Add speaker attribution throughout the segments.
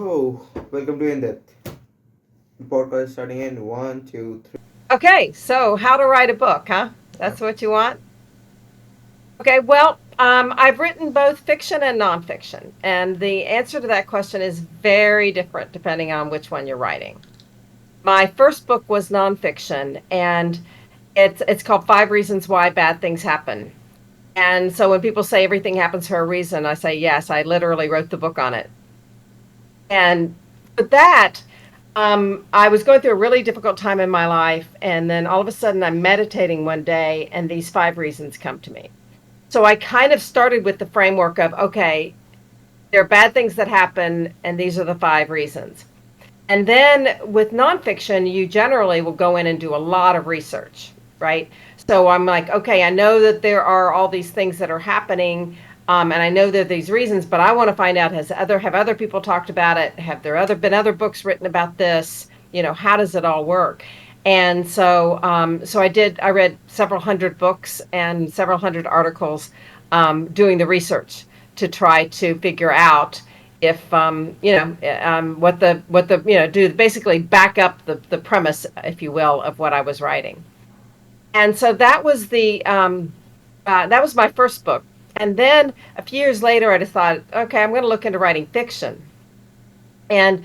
Speaker 1: Oh, welcome to In Depth. Podcast starting in one, two, three.
Speaker 2: Okay, so how to write a book, huh?
Speaker 1: Yeah.
Speaker 2: That's what you want? Okay, well, I've written both fiction and nonfiction, and the answer to that question is very different depending on which one you're writing. My first book was nonfiction, and it's called Five Reasons Why Bad Things Happen. And so when people say everything happens for a reason, I say yes, I literally wrote the book on it. And with that, I was going through a really difficult time in my life, and then all of a sudden I'm meditating one day, and these five reasons come to me. So I kind of started with the framework of, okay, there are bad things that happen, and these are the five reasons. And then with nonfiction, you generally will go in and do a lot of research, right? So I'm like, okay, I know that there are all these things that are happening, and I know there are these reasons, but I want to find out have other people talked about it? Have there been other books written about this? How does it all work? And so I read several hundred books and several hundred articles, doing the research to try to figure out if what the do basically back up the premise, if you will, of what I was writing. And so that was my first book. And then a few years later, I just thought, okay, I'm going to look into writing fiction. And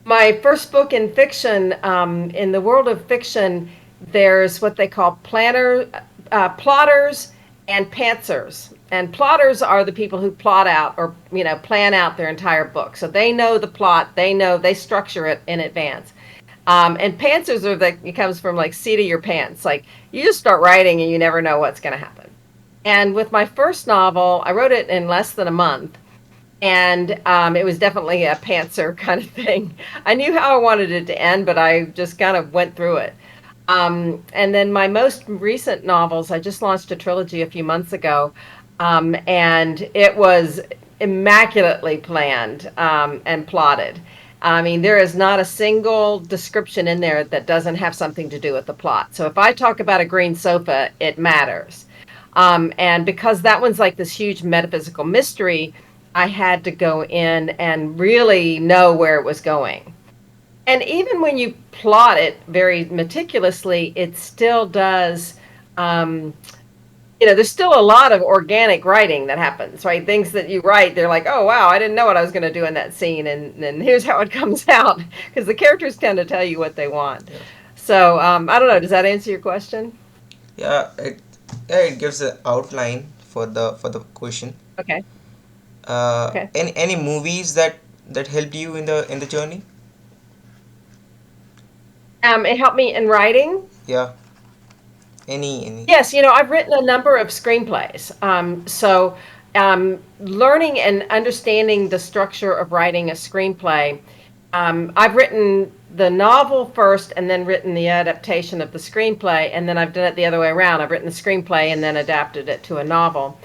Speaker 2: my first book in fiction, in the world of fiction, there's what they call plotters and pantsers. And plotters are the people who plot out or plan out their entire book. So they know the plot, they structure it in advance. And pantsers it comes from like seat of your pants. Like you just start writing and you never know what's going to happen. And with my first novel, I wrote it in less than a month, and it was definitely a pantser kind of thing. I knew how I wanted it to end, but I just kind of went through it. And then my most recent novels, I just launched a trilogy a few months ago, and it was immaculately planned, and plotted. I mean, there is not a single description in there that doesn't have something to do with the plot. So if I talk about a green sofa, it matters. And because that one's like this huge metaphysical mystery, I had to go in and really know where it was going. And even when you plot it very meticulously, it still does. Um, there's still a lot of organic writing that happens, right? Things that you write, they're like, oh wow, I didn't know what I was going to do in that scene, and here's how it comes out, because the characters tend to tell you what they want.
Speaker 1: Yeah.
Speaker 2: So I don't know. Does that answer your question?
Speaker 1: Yeah. It gives an outline for the question.
Speaker 2: Okay. Okay.
Speaker 1: Any movies that helped you in the journey?
Speaker 2: It helped me in writing.
Speaker 1: Yeah. Any.
Speaker 2: Yes, I've written a number of screenplays. Learning and understanding the structure of writing a screenplay, I've written the novel first and then written the adaptation of the screenplay, and then I've done it the other way around. I've written the screenplay and then adapted it to a novel.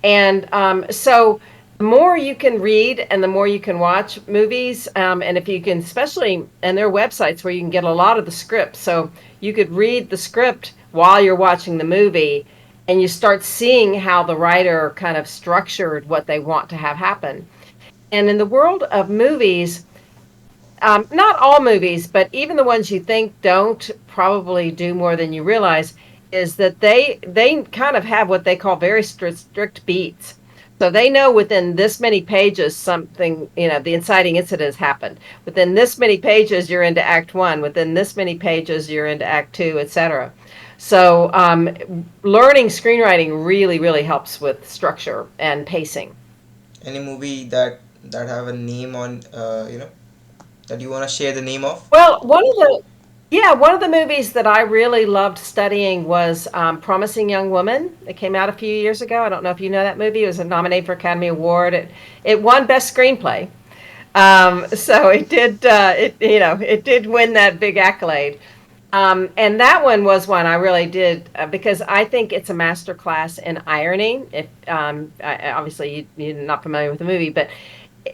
Speaker 2: And so the more you can read and the more you can watch movies, and if you can, especially, and there are websites where you can get a lot of the script. So you could read the script while you're watching the movie, and you start seeing how the writer kind of structured what they want to have happen. And in the world of movies, not all movies, but even the ones you think don't probably do more than you realize, is that they kind of have what they call very strict beats. So they know within this many pages something, the inciting incident has happened. Within this many pages, you're into Act One. Within this many pages, you're into Act Two, etc. So learning screenwriting really, really helps with structure and pacing.
Speaker 1: Any movie that have a name on that you want to share the name of?
Speaker 2: Well, one of the movies that I really loved studying was Promising Young Woman. It came out a few years ago. I don't know if you know that movie. It was nominated for Academy Award. It won Best Screenplay. So it did. It did win that big accolade. And that one was one I really did, because I think it's a master class in irony. If obviously you're not familiar with the movie, but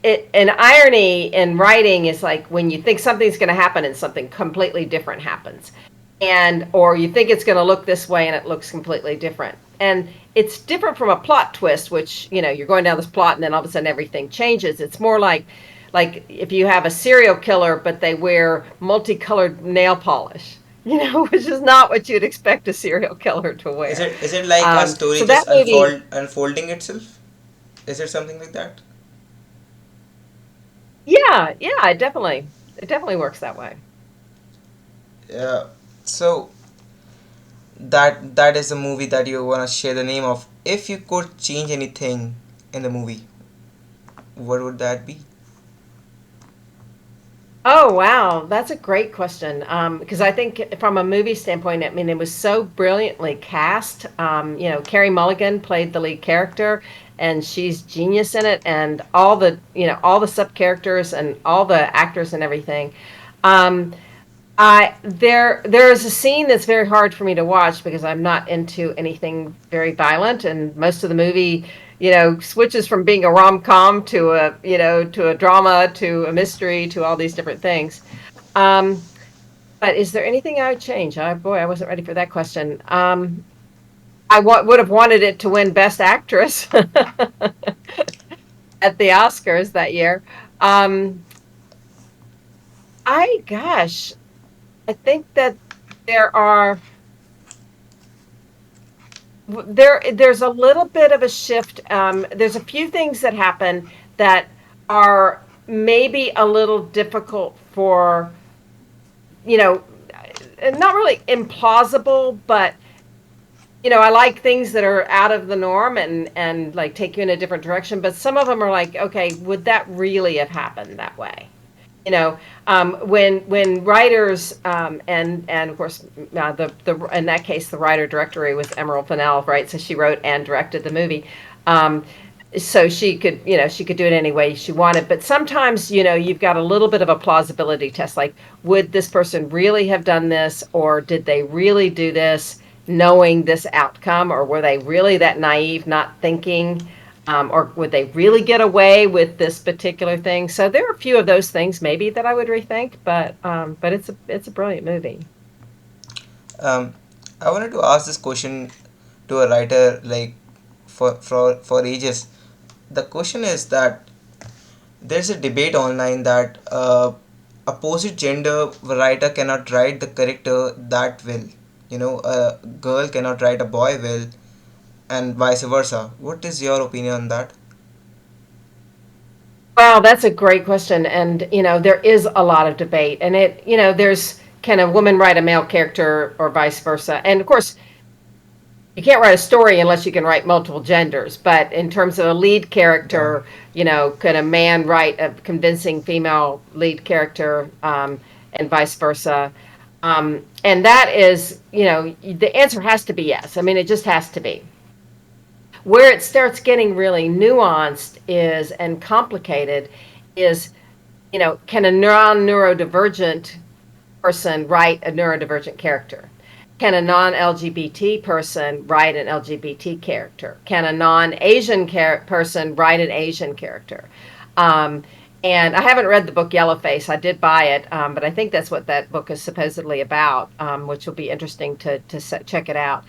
Speaker 2: an irony in writing is like when you think something's going to happen and something completely different happens, and or you think it's going to look this way and it looks completely different. And it's different from a plot twist, which you're going down this plot and then all of a sudden everything changes. It's more like if you have a serial killer, but they wear multicolored nail polish, which is not what you'd expect a serial killer to wear.
Speaker 1: Is it like a story
Speaker 2: So
Speaker 1: just
Speaker 2: that movie,
Speaker 1: unfolding itself? Is it something like that?
Speaker 2: yeah, yeah, it definitely works that way.
Speaker 1: Yeah. So that is a movie that you wanna share the name of. If you could change anything in the movie, what would that be?
Speaker 2: Oh, wow. That's a great question. Because I think from a movie standpoint, I mean, it was so brilliantly cast. Carrie Mulligan played the lead character, and she's genius in it, and all the sub characters and all the actors and everything. Um, there is a scene that's very hard for me to watch because I'm not into anything very violent, and most of the movie, switches from being a rom-com to a drama to a mystery to all these different things. Um, but is there anything I would change? Oh, boy, I wasn't ready for that question. Would have wanted it to win Best Actress at the Oscars that year. Um, gosh, I think that there are there's a little bit of a shift. There's a few things that happen that are maybe a little difficult for, you know, not really implausible, but I like things that are out of the norm and like take you in a different direction. But some of them are like, okay, would that really have happened that way? When writers and of course the in that case the writer director was Emerald Fennell, right? So she wrote and directed the movie. Um, so she could do it any way she wanted. But sometimes you've got a little bit of a plausibility test, like would this person really have done this, or did they really do this knowing this outcome, or were they really that naive, not thinking, or would they really get away with this particular thing? So there are a few of those things maybe that I would rethink, but it's a brilliant movie.
Speaker 1: Um, I wanted to ask this question to a writer like for ages. The question is that there's a debate online that opposite gender writer cannot write the character that well. A girl cannot write a boy well, and vice versa. What is your opinion on that?
Speaker 2: Wow, that's a great question. And, there is a lot of debate. And there's, can a woman write a male character or vice versa? And of course, you can't write a story unless you can write multiple genders. But in terms of a lead
Speaker 1: Yeah.
Speaker 2: character, can a man write a convincing female lead character, and vice versa? And that is, the answer has to be yes. I mean, it just has to be. Where it starts getting really nuanced is and complicated is, can a neurodivergent person write a neurodivergent character? Can a non-LGBT person write an LGBT character? Can a non-Asian person write an Asian character? Um, and I haven't read the book Yellowface. I did buy it, but I think that's what that book is supposedly about, which will be interesting to check it out.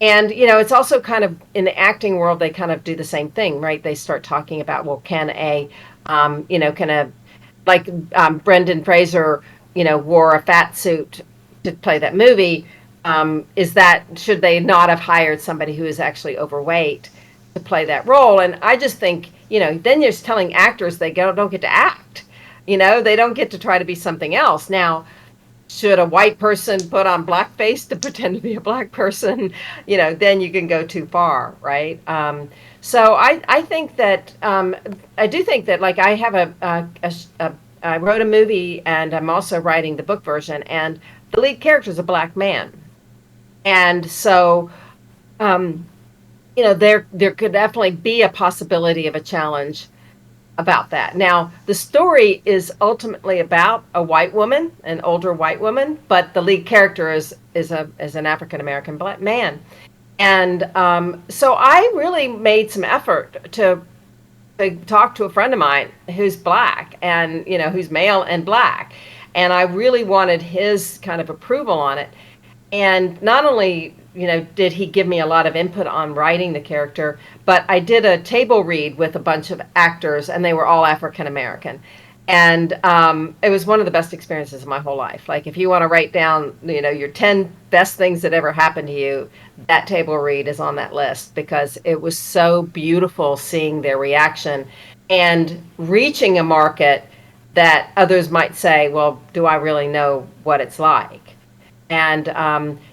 Speaker 2: And it's also kind of in the acting world, they kind of do the same thing, right? They start talking about, well, can a like Brendan Fraser, wore a fat suit to play that movie. Is that should they not have hired somebody who is actually overweight to play that role? And I just think, then you're just telling actors don't get to act. They don't get to try to be something else. Now, should a white person put on blackface to pretend to be a black person, then you can go too far, right? So I think that I do think that, like, I have I wrote a movie and I'm also writing the book version, and the lead character is a black man, and so um, there could definitely be a possibility of a challenge about that. Now, the story is ultimately about a white woman, an older white woman, but the lead character is an African American black man. And so I really made some effort to talk to a friend of mine who's black and who's male and black, and I really wanted his kind of approval on it. And not only did he give me a lot of input on writing the character, but I did a table read with a bunch of actors, and they were all African American. And it was one of the best experiences of my whole life. Like if you want to write down, your 10 best things that ever happened to you, that table read is on that list because it was so beautiful seeing their reaction and reaching a market that others might say, well, do I really know what it's like? And,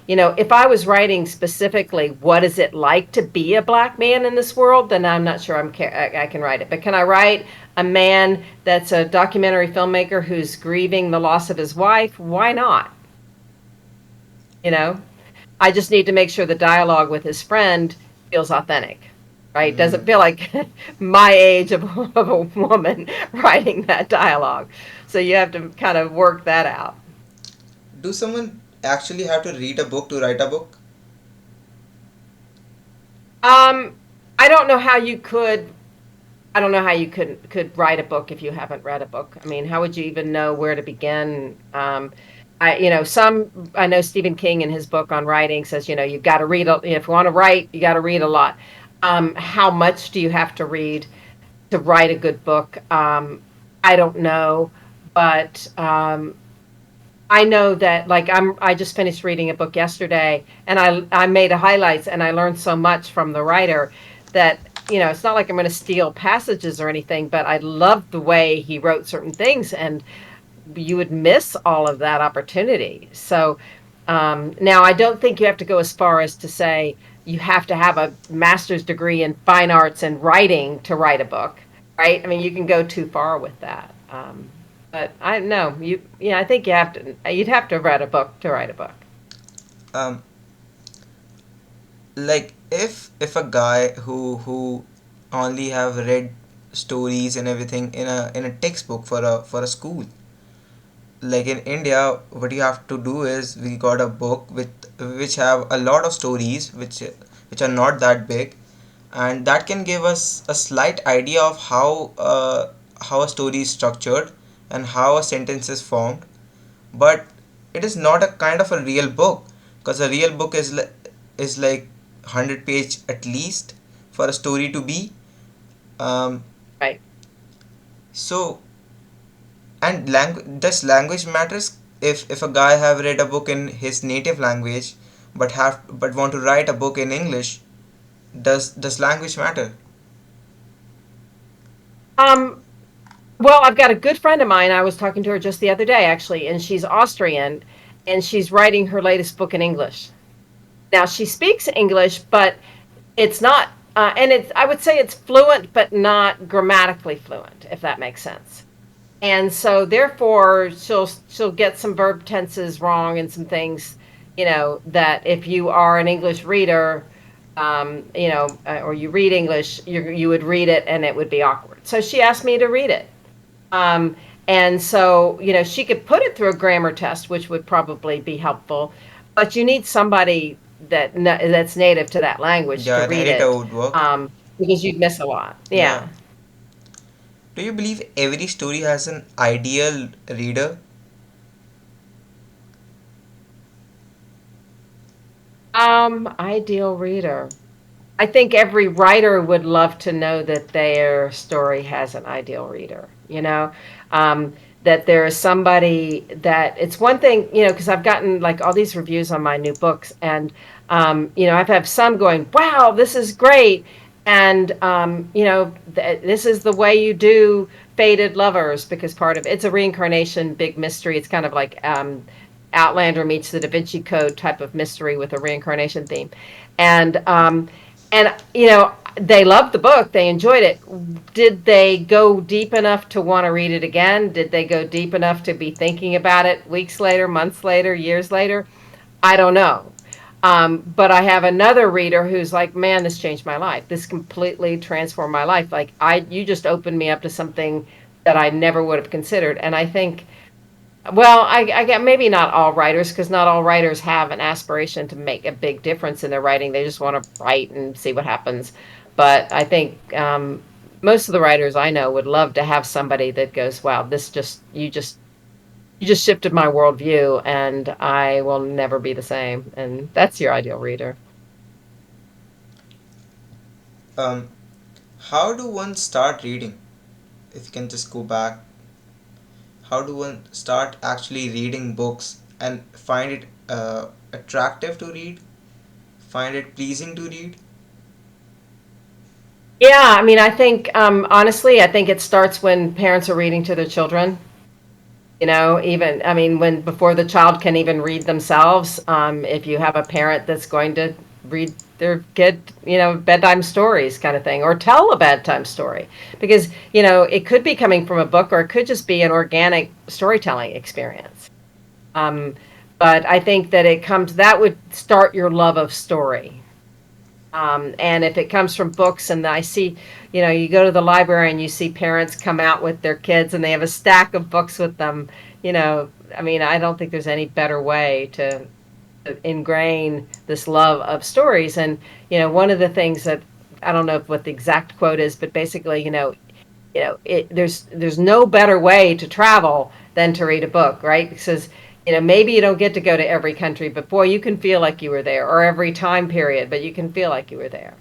Speaker 2: if I was writing specifically, what is it like to be a black man in this world, then I'm not sure I can write it. But can I write a man that's a documentary filmmaker who's grieving the loss of his wife? Why not? You know, I just need to make sure the dialogue with his friend feels authentic, right?
Speaker 1: Mm.
Speaker 2: Doesn't feel like my age of a woman writing that dialogue. So you have to kind of work that out.
Speaker 1: Do someone actually have to read a book to write a book?
Speaker 2: Um, I don't know how you could I don't know how you could write a book if you haven't read a book. I mean, how would you even know where to begin? I know Stephen King in his book on writing says, you've got to read. If you want to write, you got to read a lot. How much do you have to read to write a good book? I don't know, but I know that I just finished reading a book yesterday and I made a highlights and I learned so much from the writer that it's not like I'm going to steal passages or anything, but I loved the way he wrote certain things and you would miss all of that opportunity. So now I don't think you have to go as far as to say you have to have a master's degree in fine arts and writing to write a book, right? I mean, you can go too far with that. But I know you. Yeah, I think you have to. You'd have to have read a book to write a book.
Speaker 1: Um, like if a guy who only have read stories and everything in a textbook for a school, like in India, what you have to do is we got a book with which have a lot of stories which are not that big, and that can give us a slight idea of how a story is structured and how a sentence is formed. But it is not a kind of a real book, because a real book is like 100 page at least for a story to be. um,
Speaker 2: Right.
Speaker 1: so and does language matters? If a guy have read a book in his native language but want to write a book in English, does language matter?
Speaker 2: Um. Well, I've got a good friend of mine. I was talking to her just the other day, actually, and she's Austrian, and she's writing her latest book in English. Now she speaks English, but it's not. And it's. I would say it's fluent, but not grammatically fluent, if that makes sense. And so therefore she'll get some verb tenses wrong and some things, that if you are an English reader, or you read English, you would read it and it would be awkward. So she asked me to read it. um, and so she could put it through a grammar test, which would probably be helpful, but you need somebody that's native to that language
Speaker 1: Yeah,
Speaker 2: to
Speaker 1: an
Speaker 2: read
Speaker 1: editor
Speaker 2: it,
Speaker 1: would work.
Speaker 2: because you'd miss a lot.
Speaker 1: Yeah.
Speaker 2: Yeah.
Speaker 1: Do you believe every story has an ideal reader?
Speaker 2: Ideal reader. I think every writer would love to know that their story has an ideal reader, that there is somebody that it's one thing, because I've gotten like all these reviews on my new books, and, I've had some going, wow, this is great. And, this is the way you do fated lovers, because part of it's a reincarnation big mystery. It's kind of like, Outlander meets the Da Vinci Code type of mystery with a reincarnation theme. And they loved the book, they enjoyed it. Did they go deep enough to want to read it again? Did they go deep enough to be thinking about it weeks later, months later, years later? I don't know. But I have another reader who's like, man, this changed my life, this completely transformed my life. Like, you just opened me up to something that I never would have considered. And I think, well, I get maybe not all writers, because not all writers have an aspiration to make a big difference in their writing. They just want to write and see what happens. But I think, most of the writers I know would love to have somebody that goes, "Wow, this just shifted my worldview, and I will never be the same." And that's your ideal reader.
Speaker 1: um, how do one start reading, if you can just go back? how do one start actually reading books and find it attractive to read, find it pleasing to read?
Speaker 2: Yeah, I mean, I think honestly, I think it starts when parents are reading to their children. Even I mean, when before the child can even read themselves, if you have a parent that's going to read their kid, bedtime stories kind of thing, or tell a bedtime story, because it could be coming from a book, or it could just be an organic storytelling experience. Um, but I think that that would start your love of story. And if it comes from books, and I see, you go to the library and you see parents come out with their kids and they have a stack of books with them, I mean, I don't think there's any better way to ingrain this love of stories. And, one of the things that I don't know what the exact quote is, but basically, there's no better way to travel than to read a book, right? Because maybe you don't get to go to every country, but boy, you can feel like you were there, or every time period, but you can feel like you were there,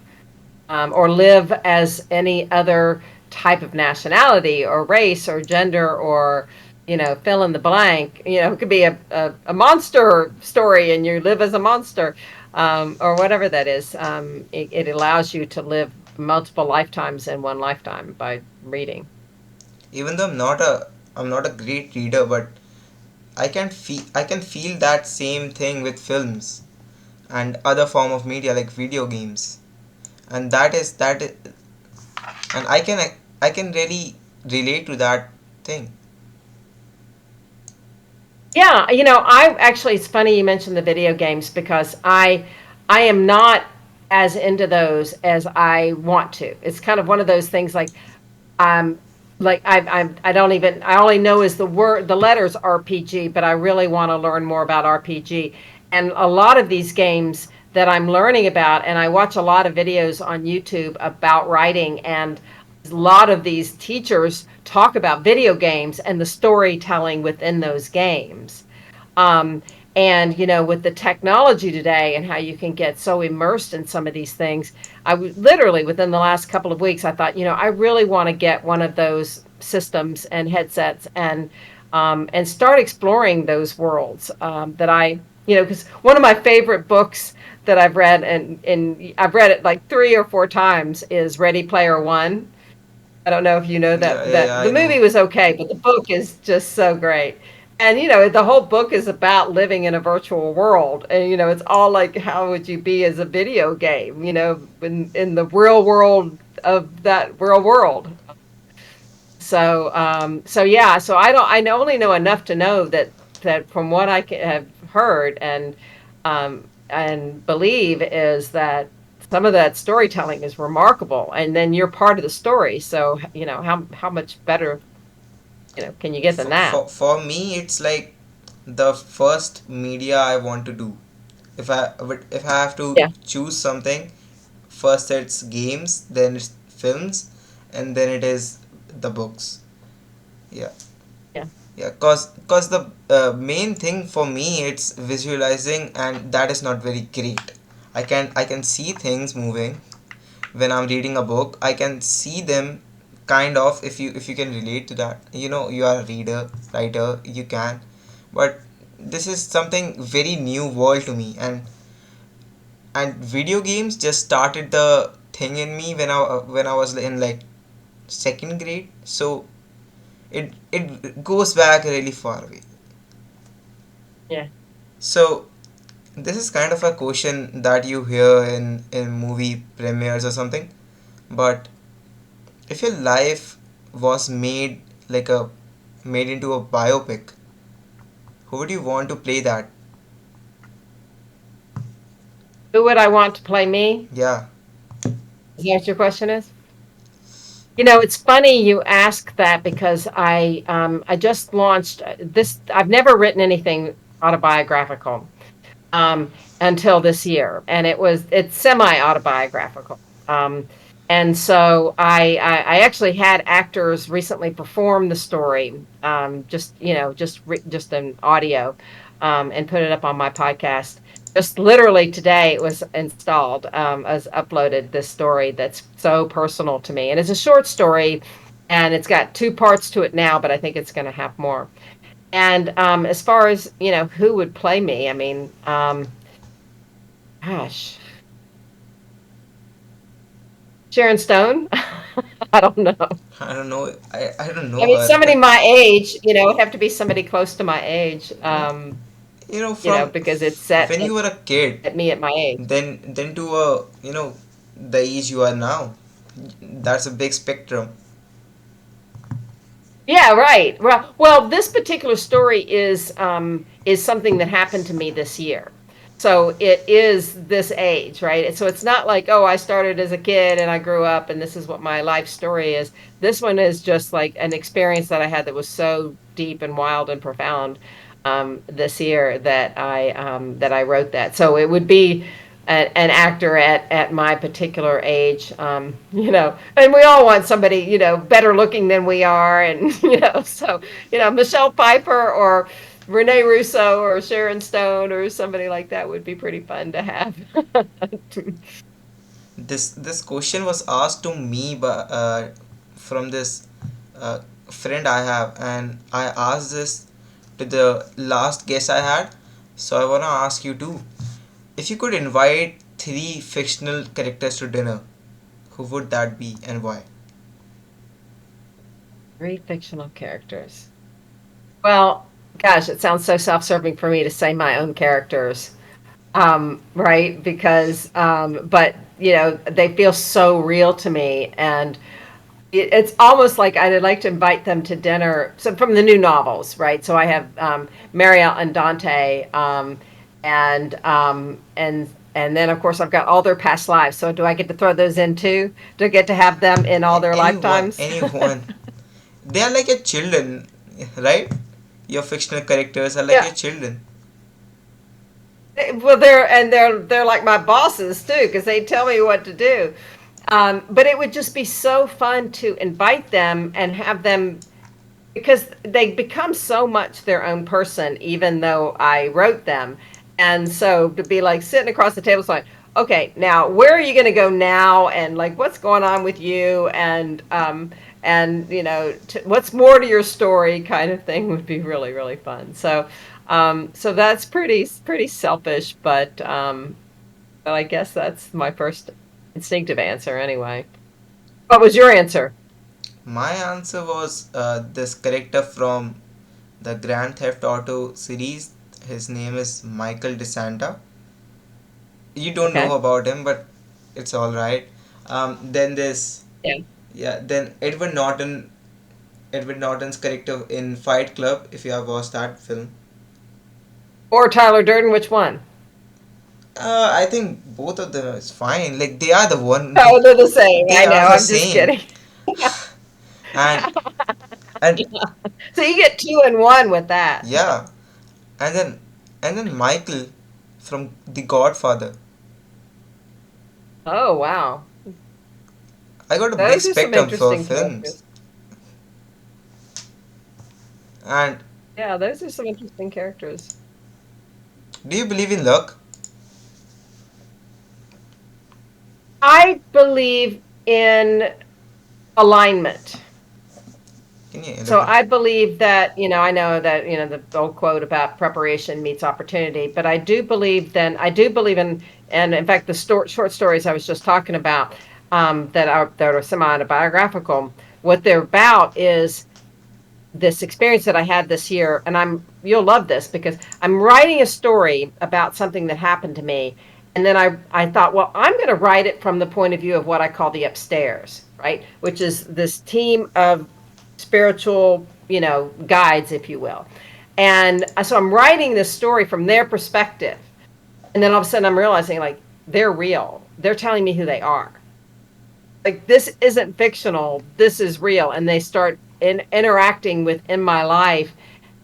Speaker 2: or live as any other type of nationality or race or gender, or fill in the blank. It could be a monster story and you live as a monster, or whatever that is. It allows you to live multiple lifetimes in one lifetime by reading.
Speaker 1: Even though I'm not a great reader, but I can feel that same thing with films and other form of media like video games, and that is, and I can really relate to that thing.
Speaker 2: Yeah, I actually, it's funny you mentioned the video games, because I am not as into those as I want to. It's kind of one of those things, um I don't even, I only know is the letters RPG, but I really want to learn more about RPG. And a lot of these games that I'm learning about, and I watch a lot of videos on YouTube about writing, and a lot of these teachers talk about video games and the storytelling within those games. Um, and with the technology today and how you can get so immersed in some of these things, literally within the last couple of weeks, I thought, I really want to get one of those systems and headsets, and start exploring those worlds, that because one of my favorite books that I've read, and I've read it like 3 or 4 times, is Ready Player One. I don't know if you know
Speaker 1: Yeah,
Speaker 2: that
Speaker 1: yeah, yeah,
Speaker 2: the
Speaker 1: I know.
Speaker 2: movie was okay, but the book is just so great. And the whole book is about living in a virtual world, and it's all like, how would you be as a video game, in the real world of that real world. So yeah, so I only know enough to know that from what have heard, and believe, is that some of that storytelling is remarkable, and then you're part of the story. So how much better can you get than that?
Speaker 1: For me, it's like the first media I want to do. If I have to
Speaker 2: Yeah,
Speaker 1: choose something, first it's games, then it's films, and then it is the books. Yeah,
Speaker 2: yeah,
Speaker 1: yeah. Cause the main thing for me, it's visualizing, and that is not very great. I can see things moving when I'm reading a book. I can see them kind of, if you can relate to that. You are a reader, writer, you can. But this is something very new world to me, and video games just started the thing in me when I was in like second grade. So it goes back really far away.
Speaker 2: yeah.
Speaker 1: So this is kind of a question that you hear in movie premieres or something. But if your life was made into a biopic, who would you want to play that?
Speaker 2: Who would I want to play me?
Speaker 1: Yeah,
Speaker 2: Is that what your question is? It's funny you ask that, because I just launched this. I've never written anything autobiographical, um, until this year, and it's semi autobiographical. And so I actually had actors recently perform the story, just an audio, and put it up on my podcast. Just literally today, it was installed, as uploaded, this story that's so personal to me, and it's a short story. and it's got two parts to it now, but I think it's going to have more. And as far as who would play me, I mean, gosh, Sharon Stone. I don't know.
Speaker 1: I don't know. I don't
Speaker 2: I
Speaker 1: know
Speaker 2: mean,
Speaker 1: her,
Speaker 2: somebody
Speaker 1: but
Speaker 2: my age, it would have to be somebody close to my age. Because it's set
Speaker 1: when you were a kid,
Speaker 2: at me at my age.
Speaker 1: then to the age you are now, that's a big spectrum.
Speaker 2: Yeah, right. Well, this particular story is something that happened to me this year. So it is this age, right? So it's not like, oh, I started as a kid and I grew up and this is what my life story is. This one is just like an experience that I had that was so deep and wild and profound this year that I wrote that. So it would be an actor at my particular age, and we all want somebody, better looking than we are. And, so, Michelle Pfeiffer or Renee Russo or Sharon Stone or somebody like that would be pretty fun to have.
Speaker 1: This question was asked to me by from this uh, friend I have, and I asked this to the last guest I had. So I wanna ask you too. If you could invite three fictional characters to dinner, who would that be and why?
Speaker 2: Three fictional characters. Well, gosh, it sounds so self-serving for me to say my own characters. Right? Because, but they feel so real to me, and it's almost like I'd like to invite them to dinner. So from the new novels, right? So I have Marielle and Dante, and then of course I've got all their past lives. So do I get to throw those in too? Do I get to have them in all their
Speaker 1: Anyone,
Speaker 2: lifetimes?
Speaker 1: anyone. They are like your children, right? Your fictional characters are like
Speaker 2: Yeah.
Speaker 1: your children.
Speaker 2: Well, they're like my bosses too, because they tell me what to do. But it would just be so fun to invite them and have them, because they become so much their own person, even though I wrote them. And so to be like sitting across the table, saying, "Okay, now where are you going to go now?" And like, what's going on with you? And what's more to your story, kind of thing, would be really really fun. So that's pretty selfish, but I guess that's my first instinctive answer anyway. What was your answer?
Speaker 1: My answer was this character from the Grand Theft Auto series. His name is Michael DeSanta. You don't know
Speaker 2: Okay.
Speaker 1: about him, but it's all right. Then this,
Speaker 2: Yeah.
Speaker 1: yeah. Then Edward Norton's character in Fight Club. If you have watched that film,
Speaker 2: Or Tyler Durden, which one?
Speaker 1: I think both of them is fine. Like they are the one.
Speaker 2: Oh, they're the same.
Speaker 1: They
Speaker 2: I know.
Speaker 1: are the
Speaker 2: I'm just
Speaker 1: same.
Speaker 2: kidding.
Speaker 1: And and
Speaker 2: So you get two and one with that.
Speaker 1: yeah, and then Michael from The Godfather.
Speaker 2: Oh, wow.
Speaker 1: I got a big
Speaker 2: Those are some
Speaker 1: spectrum for
Speaker 2: interesting
Speaker 1: films.
Speaker 2: characters.
Speaker 1: And
Speaker 2: Yeah, those are some interesting characters.
Speaker 1: do you believe in luck?
Speaker 2: I believe in alignment.
Speaker 1: Can you
Speaker 2: So
Speaker 1: elaborate?
Speaker 2: I believe that, I know that, the old quote about preparation meets opportunity, but I do believe in, and in fact, the short stories I was just talking about, that are semi-autobiographical, what they're about is this experience that I had this year, and you'll love this because I'm writing a story about something that happened to me. And then I thought, well, I'm going to write it from the point of view of what I call the upstairs, right? Which is this team of spiritual, guides, if you will. And so I'm writing this story from their perspective. And then all of a sudden I'm realizing, like, they're real. They're telling me who they are. Like, this isn't fictional. This is real. And they start interacting within my life.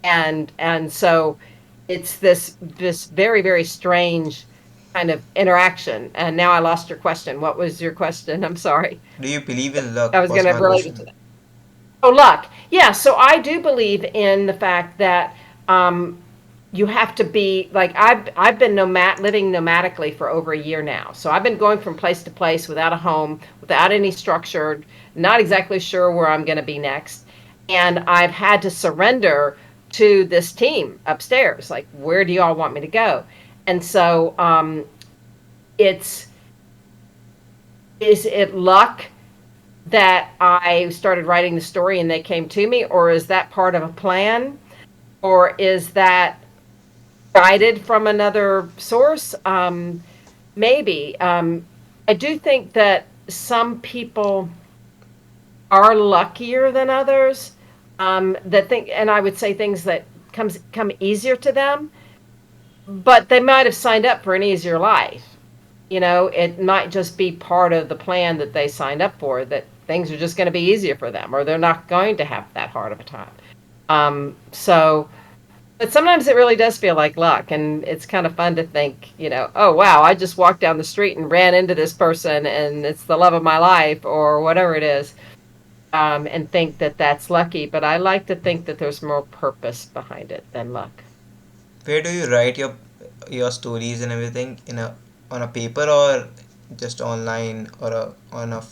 Speaker 2: And so it's this very, very strange kind of interaction. And now I lost your question. What was your question? I'm sorry.
Speaker 1: Do you believe in
Speaker 2: I
Speaker 1: luck?
Speaker 2: was going
Speaker 1: Was
Speaker 2: to
Speaker 1: my
Speaker 2: relate it to
Speaker 1: question.
Speaker 2: that. Oh, luck. Yeah. So I do believe in the fact that, um, you have to be like I've been living nomadically for over a year now. So I've been going from place to place without a home, without any structure, not exactly sure where I'm going to be next. And I've had to surrender to this team upstairs. Like, where do y'all want me to go? And so it's is it luck that I started writing the story and they came to me, or is that part of a plan? Or is that guided from another source? Maybe. I do think that some people are luckier than others. That think, and I would say things that come easier to them, but they might have signed up for an easier life. It might just be part of the plan that they signed up for, that things are just going to be easier for them, or they're not going to have that hard of a time. So, but sometimes it really does feel like luck, and it's kind of fun to think, oh wow, I just walked down the street and ran into this person, and it's the love of my life, or whatever it is, and think that that's lucky. But I like to think that there's more purpose behind it than luck.
Speaker 1: Where do you write your stories and everything, in a on a paper, or just online, or on a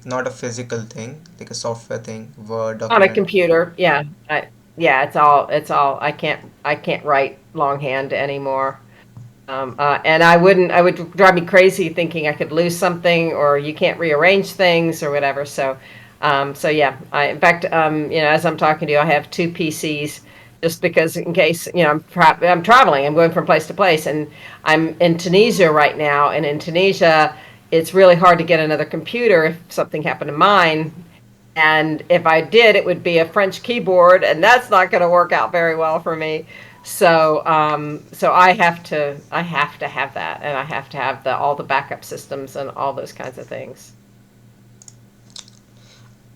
Speaker 1: not a physical thing, like a software thing, Word
Speaker 2: On a
Speaker 1: document?
Speaker 2: computer, yeah, yeah, it's all. I can't write longhand anymore. And I would drive me crazy thinking I could lose something or you can't rearrange things or whatever. So yeah, in fact, as I'm talking to you, I have two PCs just because in case, I'm traveling, I'm going from place to place, and I'm in Tunisia right now. And in Tunisia, it's really hard to get another computer if something happened to mine. And if I did, it would be a French keyboard, and that's not going to work out very well for me. So I have to have that, and I have to have all the backup systems and all those kinds of things.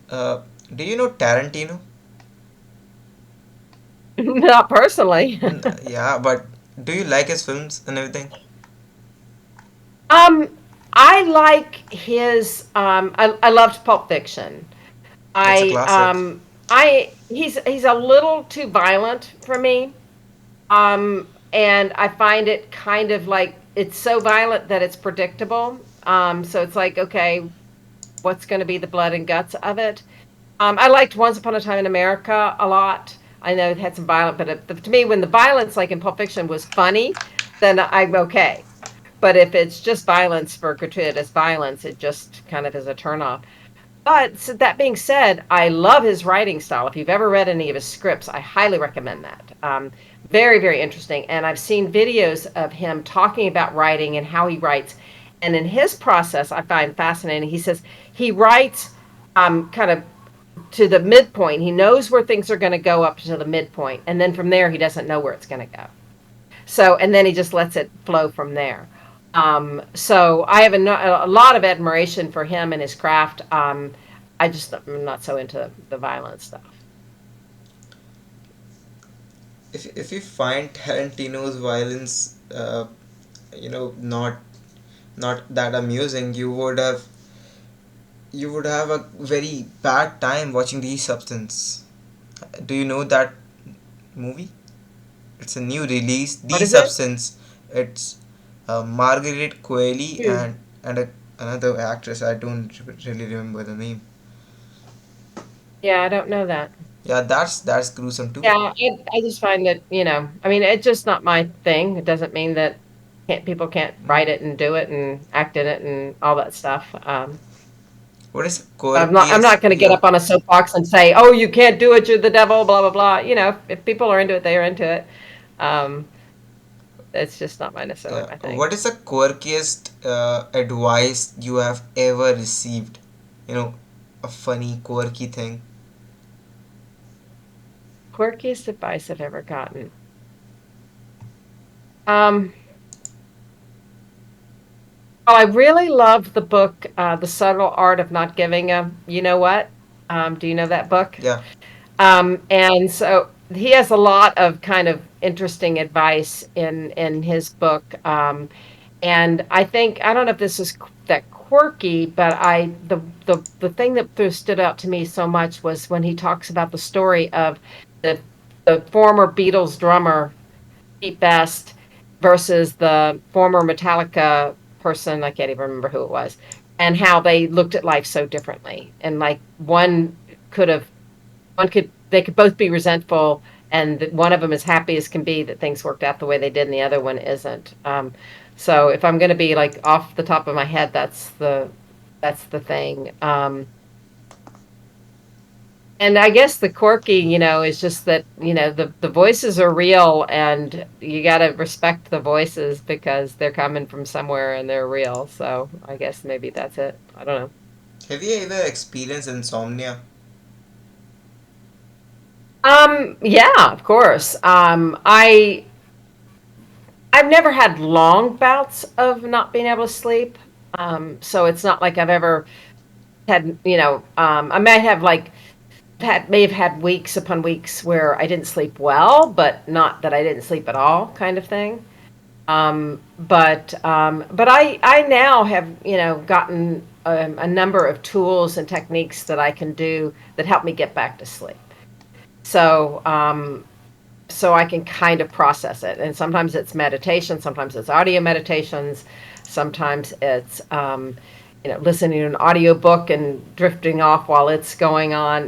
Speaker 1: Uh, do you know Tarantino?
Speaker 2: Not personally.
Speaker 1: Yeah, but do you like his films and everything?
Speaker 2: um, I like his. I loved Pulp Fiction.
Speaker 1: That's a
Speaker 2: I
Speaker 1: classic.
Speaker 2: he's a little too violent for me. And I find it kind of like it's so violent that it's predictable. So it's like, okay, what's going to be the blood and guts of it? I liked Once Upon a Time in America a lot. I know it had some violence, but to me, when the violence, like in Pulp Fiction, was funny, then I'm okay. But if it's just violence for gratuitous violence, it just kind of is a turnoff. But so that being said, I love his writing style. If you've ever read any of his scripts, I highly recommend that. Very, very interesting. And I've seen videos of him talking about writing and how he writes. And in his process, I find fascinating. He says he writes kind of to the midpoint. He knows where things are going to go up to the midpoint, and then from there, he doesn't know where it's going to go. So, and then he just lets it flow from there. So I have a lot of admiration for him and his craft. I'm not so into the violent stuff.
Speaker 1: If you find Tarantino's violence, not that amusing, you would have a very bad time watching The Substance. Do you know that movie? It's a new release,
Speaker 2: What
Speaker 1: The
Speaker 2: is it?
Speaker 1: Substance. It's Margaret Qualley
Speaker 2: Hmm.
Speaker 1: and another actress. I don't really remember the name.
Speaker 2: Yeah, I don't know that.
Speaker 1: Yeah, that's gruesome too.
Speaker 2: Yeah, I just find it, I mean, it's just not my thing. It doesn't mean that people can't
Speaker 1: Mm.
Speaker 2: write it and do it and act in it and all that stuff.
Speaker 1: What is the
Speaker 2: I'm not
Speaker 1: quirkiest?
Speaker 2: going to get
Speaker 1: Yeah,
Speaker 2: up on a soapbox and say, "Oh, you can't do it. You're the devil." Blah blah blah. If people are into it, they are into it. Um, it's just not my necessarily
Speaker 1: yeah.
Speaker 2: my thing.
Speaker 1: What is the quirkiest advice you have ever received? You know, a funny, quirky thing.
Speaker 2: Quirkiest advice I've ever gotten. Um, well, I really love the book, "The Subtle Art of Not Giving a You Know What." Do you know that book?
Speaker 1: Yeah.
Speaker 2: And so he has a lot of kind of interesting advice in his book. And I don't know if this is that quirky, but the thing that stood out to me so much was when he talks about the story of the the former Beatles drummer. Pete Best versus the former Metallica person. I can't even remember who it was, and how they looked at life so differently. And like could have, they could both be resentful, and one of them is happy as can be that things worked out the way they did, and the other one isn't. So if I'm going to be like off the top of my head, that's the thing. And I guess the quirky, is just that, the voices are real and you got to respect the voices because they're coming from somewhere and they're real. So I guess maybe that's it. I don't know.
Speaker 1: Have you ever experienced insomnia?
Speaker 2: Yeah, of course. I've never had long bouts of not being able to sleep. So it's not like I've ever had, I might have like may have had weeks upon weeks where I didn't sleep well, but not that I didn't sleep at all, kind of thing. But I now have gotten a number of tools and techniques that I can do that help me get back to sleep. So so I can kind of process it. And sometimes it's meditation, sometimes it's audio meditations, sometimes it's listening to an audio book and drifting off while it's going on.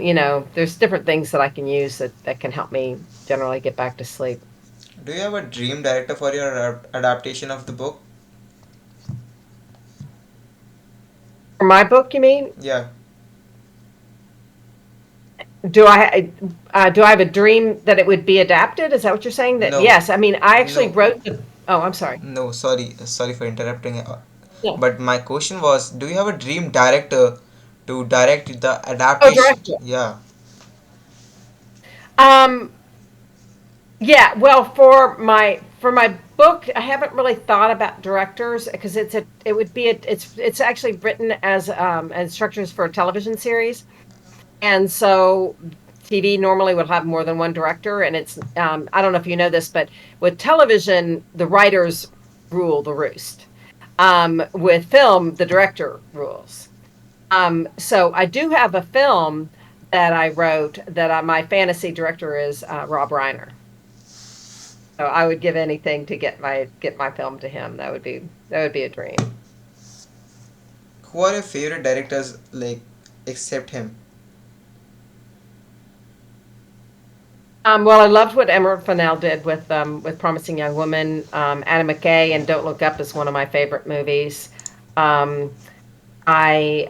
Speaker 2: There's different things that I can use that can help me generally get back to sleep.
Speaker 1: Do you have a dream director for your adaptation of the book?
Speaker 2: For my book, you mean?
Speaker 1: Yeah.
Speaker 2: Do I have a dream that it would be adapted? Is that what you're saying? That
Speaker 1: No.
Speaker 2: yes. I mean, I actually
Speaker 1: No.
Speaker 2: wrote the. Oh, I'm sorry.
Speaker 1: No, sorry for interrupting.
Speaker 2: Yeah.
Speaker 1: But my question was, do you have a dream director to direct the
Speaker 2: Oh,
Speaker 1: adaptation?
Speaker 2: director.
Speaker 1: Yeah.
Speaker 2: Um, Yeah, well, for my book, I haven't really thought about directors because it would be it's actually written as structures for a television series, and so TV normally would have more than one director, and it's I don't know if you know this, but with television, the writers rule the roost. With film, the director rules. So I do have a film that I wrote that my fantasy director is Rob Reiner. So I would give anything to get my film to him. That would be a dream.
Speaker 1: Who are your favorite directors, like, except him?
Speaker 2: Well, I loved what Emerald Fennell did with Promising Young Woman. Adam McKay and Don't Look Up is one of my favorite movies. Um, I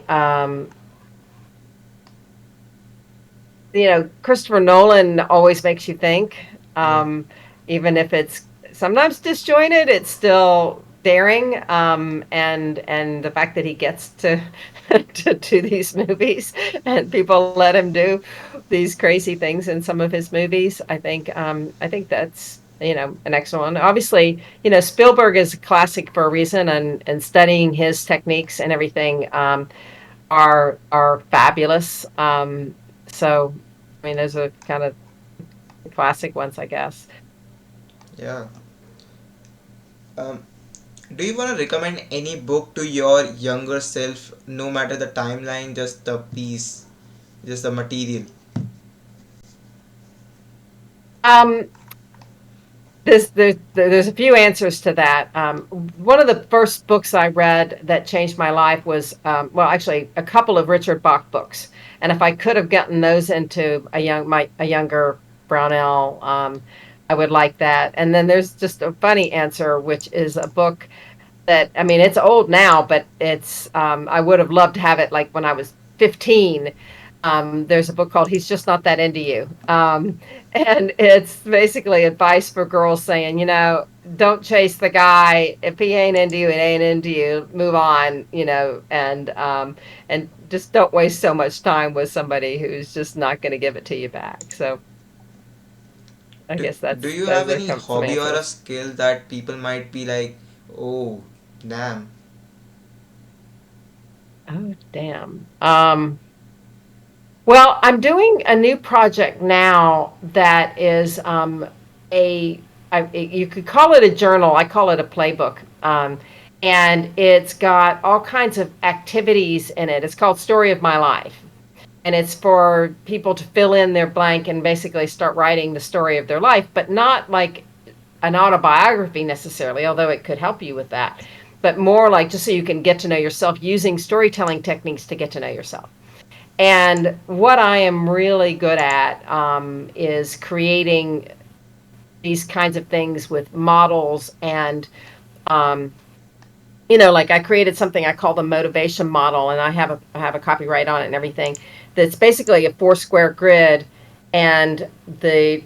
Speaker 2: Christopher Nolan always makes you think.
Speaker 1: Yeah.
Speaker 2: Even if it's sometimes disjointed, it's still daring. And the fact that he gets to to do these movies and people let him do these crazy things in some of his movies, I think that's an excellent one. Obviously, Spielberg is a classic for a reason, and studying his techniques and everything are fabulous. So, I mean, those are kind of classic ones, I guess.
Speaker 1: Yeah. Um, do you want to recommend any book to your younger self, no matter the timeline, just the piece, just the material?
Speaker 2: Um, there's a few answers to that. One of the first books I read that changed my life was, well, actually, a couple of Richard Bach books. And if I could have gotten those into a younger Brownell, I would like that. And then there's just a funny answer, which is a book that, I mean, it's old now, but I would have loved to have it like when I was 15. There's a book called He's Just Not That Into You. And it's basically advice for girls saying, don't chase the guy. If he ain't into you, it ain't into you. Move on, and just don't waste so much time with somebody who's just not going to give it to you back. So I
Speaker 1: Do,
Speaker 2: guess
Speaker 1: do you
Speaker 2: those
Speaker 1: have
Speaker 2: are
Speaker 1: any
Speaker 2: some
Speaker 1: hobby or a
Speaker 2: answers.
Speaker 1: skill that people might be like, oh, damn?
Speaker 2: Oh, damn. Well, I'm doing a new project now that is a you could call it a journal. I call it a playbook. And it's got all kinds of activities in it. It's called Story of My Life. And it's for people to fill in their blank and basically start writing the story of their life, but not like an autobiography necessarily, although it could help you with that, but more like just so you can get to know yourself using storytelling techniques to get to know yourself. And what I am really good at is creating these kinds of things with models and um, like I created something I call the motivation model, and I have a copyright on it and everything. That's basically a four square grid, and the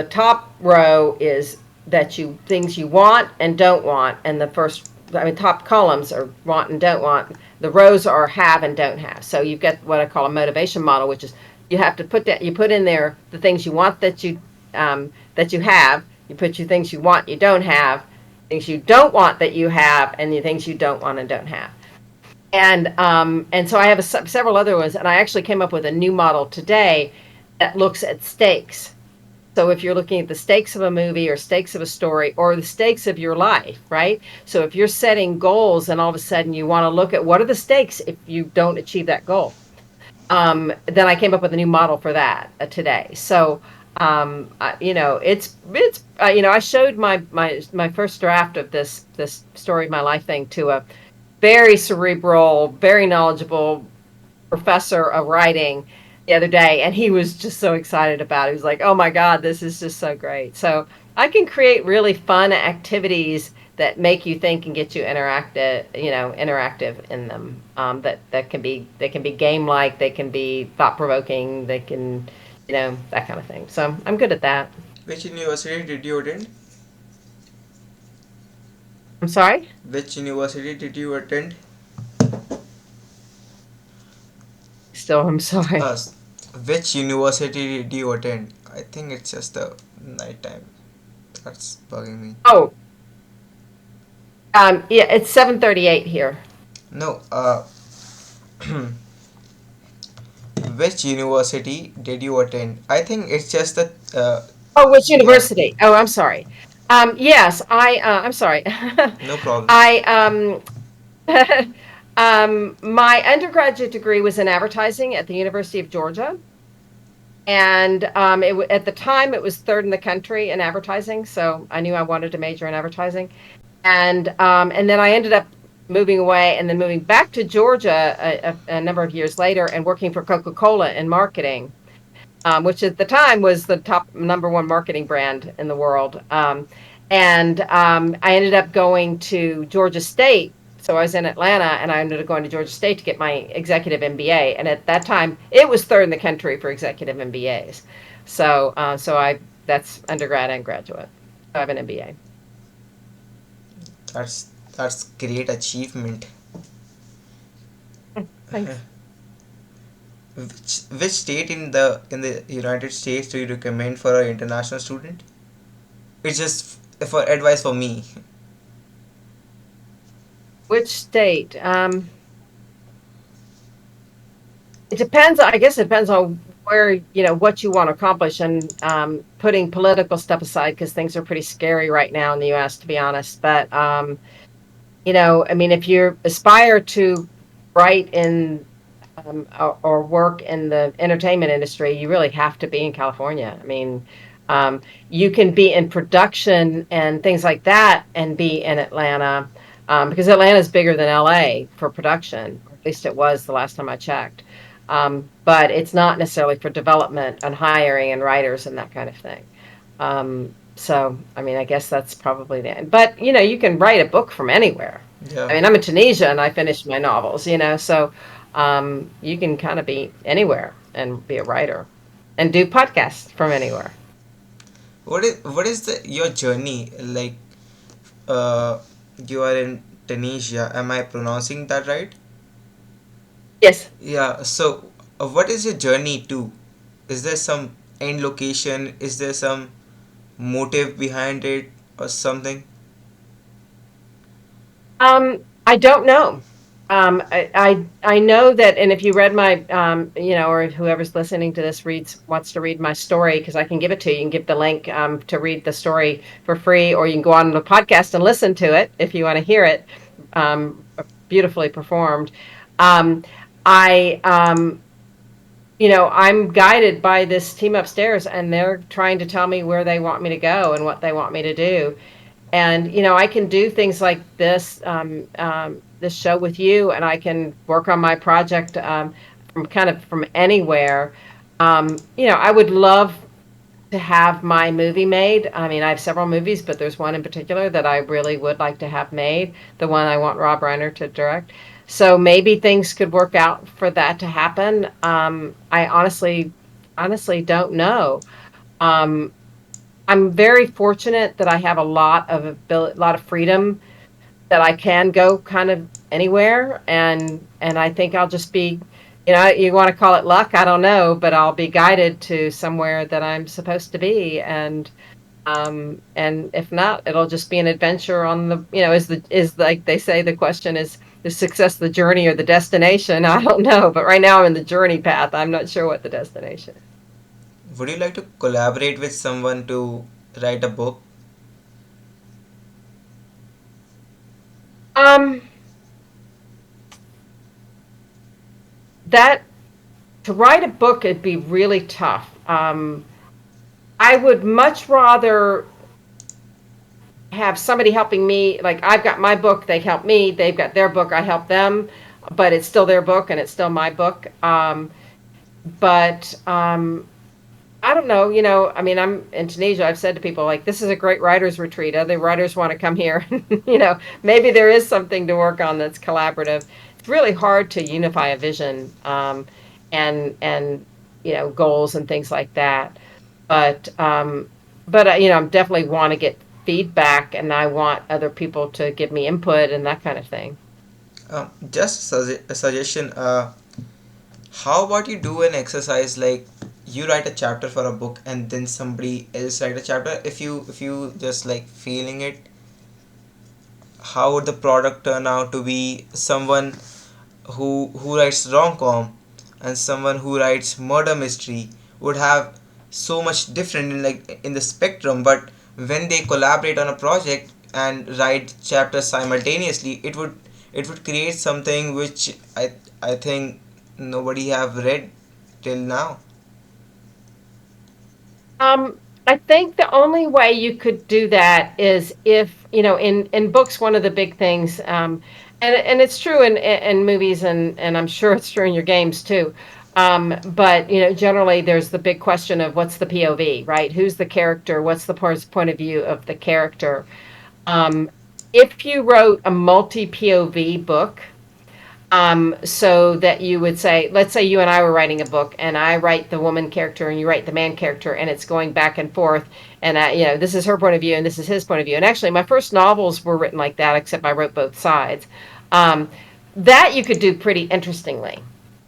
Speaker 2: top row is that you things you want and don't want, and the first, I mean, top columns are want and don't want. The rows are have and don't have. So you've got what I call a motivation model, which is you have to put in there the things you want that you have. You put your things you want you don't have, things you don't want that you have, and the things you don't want and don't have. And so I have several other ones, and I actually came up with a new model today that looks at stakes. So if you're looking at the stakes of a movie or stakes of a story or the stakes of your life, right? So if you're setting goals and all of a sudden you want to look at what are the stakes if you don't achieve that goal, then I came up with a new model for that today. So I showed my first draft of this story of my life thing to a very cerebral, very knowledgeable professor of writing the other day, and he was just so excited about it. He was like, "Oh my God, this is just so great!" So I can create really fun activities that make you think and get you interactive in them. They can be game like, they can be thought provoking, they can, that kind of thing. So I'm good at that.
Speaker 1: Which university did you attend?
Speaker 2: I'm sorry.
Speaker 1: Which university did you attend?
Speaker 2: Still, I'm sorry.
Speaker 1: Uh, which university did you attend? I think it's just the night time. That's bugging me.
Speaker 2: Oh, yeah, it's 7:38 here.
Speaker 1: No, which university did you attend? I think it's just the
Speaker 2: Oh, which
Speaker 1: yeah,
Speaker 2: university? Oh, I'm sorry. Yes, I'm sorry.
Speaker 1: no problem.
Speaker 2: I my undergraduate degree was in advertising at the University of Georgia, and at the time it was third in the country in advertising. So I knew I wanted to major in advertising, and then I ended up moving away and then moving back to Georgia a number of years later and working for Coca-Cola in marketing, which at the time was the top number one marketing brand in the world. And I ended up going to Georgia State. So I was in Atlanta, and I ended up going to Georgia State to get my executive MBA. And at that time, it was third in the country for executive MBAs. So that's undergrad and graduate. So I have an MBA.
Speaker 1: That's great achievement.
Speaker 2: Thanks.
Speaker 1: Which state in the United States do you recommend for an international student? It's just for advice for me.
Speaker 2: Which state? It depends. I guess it depends on where, what you want to accomplish, and putting political stuff aside because things are pretty scary right now in the U.S., to be honest. But I mean, if you aspire to write in or work in the entertainment industry, you really have to be in California. I mean, you can be in production and things like that and be in Atlanta, because Atlanta is bigger than LA for production, or at least it was the last time I checked. But it's not necessarily for development and hiring and writers and that kind of thing. So, I mean, I guess that's probably the end. But, you can write a book from anywhere. I
Speaker 1: Yeah,
Speaker 2: mean, I'm in Tunisia and I finished my novels, so you can kind of be anywhere and be a writer and do podcasts from anywhere.
Speaker 1: what is the your journey like? Uh, you are in Tunisia. Am I pronouncing that right?
Speaker 2: Yes.
Speaker 1: Yeah. So, what is your journey to? Is there some end location? Is there some motive behind it or something?
Speaker 2: I don't know. I know that, and if you read my, or if whoever's listening to this wants to read my story, because I can give it to you. You can give the link to read the story for free, or you can go on the podcast and listen to it if you want to hear it, beautifully performed. Um, I I'm guided by this team upstairs, and they're trying to tell me where they want me to go and what they want me to do. And I can do things like this show with you, and I can work on my project from kind of from anywhere. I would love to have my movie made. I mean, I have several movies, but there's one in particular that I really would like to have made, the one I want Rob Reiner to direct. So maybe things could work out for that to happen. I honestly don't know. Um, I'm very fortunate that I have a lot of freedom that I can go kind of anywhere, and I think I'll just be, you want to call it luck, I don't know, but I'll be guided to somewhere that I'm supposed to be, and if not, it'll just be an adventure on the, is like they say, the question is success the journey or the destination? I don't know, but right now I'm in the journey path. I'm not sure what the destination is.
Speaker 1: Would you like to collaborate with someone to write a book?
Speaker 2: Um, that To write a book, it'd be really tough. I would much rather have somebody helping me. Like, I've got my book, they help me. They've got their book, I help them. But it's still their book and it's still my book. But I don't know. I mean, I'm in Tunisia. I've said to people, like, this is a great writers' retreat. Other writers want to come here. Maybe there is something to work on that's collaborative. It's really hard to unify a vision, and goals and things like that. But I definitely want to get feedback, and I want other people to give me input and that kind of thing.
Speaker 1: Just a suggestion. How about you do an exercise like you write a chapter for a book and then somebody else write a chapter. If you just like feeling it, how would the product turn out to be someone who writes rom-com and someone who writes murder mystery would have so much different in like in the spectrum, but when they collaborate on a project and write chapters simultaneously, it would create something which I think nobody have read till now.
Speaker 2: I think the only way you could do that is if, in books, one of the big things, and it's true in movies, and I'm sure it's true in your games too. But generally there's the big question of what's the POV, right? Who's the character? What's the point of view of the character? Um, if you wrote a multi POV book, so that you would say, let's say you and I were writing a book, and I write the woman character and you write the man character, and it's going back and forth, and this is her point of view and this is his point of view. And actually, my first novels were written like that, except I wrote both sides. Um, that you could do pretty interestingly,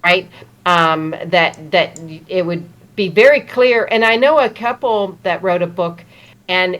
Speaker 2: right? That it would be very clear. And I know a couple that wrote a book, and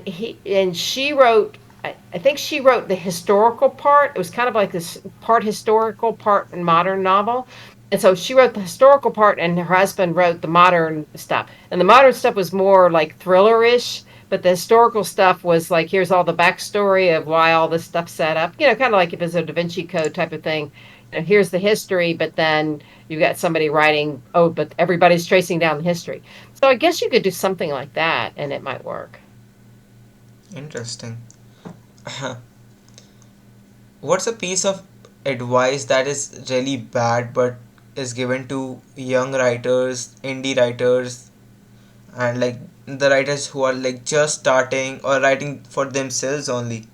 Speaker 2: she wrote. I think she wrote the historical part. It was kind of like this part historical, part modern novel. And so she wrote the historical part, and her husband wrote the modern stuff. And the modern stuff was more like thriller-ish, but the historical stuff was like, here's all the backstory of why all this stuff set up. Kind of like if it's a Da Vinci Code type of thing. Here's the history, but then you've got somebody writing, oh, but everybody's tracing down the history. So I guess you could do something like that, and it might work.
Speaker 1: Interesting. What's a piece of advice that is really bad but is given to young writers, indie writers, and like the writers who are like just starting or writing for themselves only?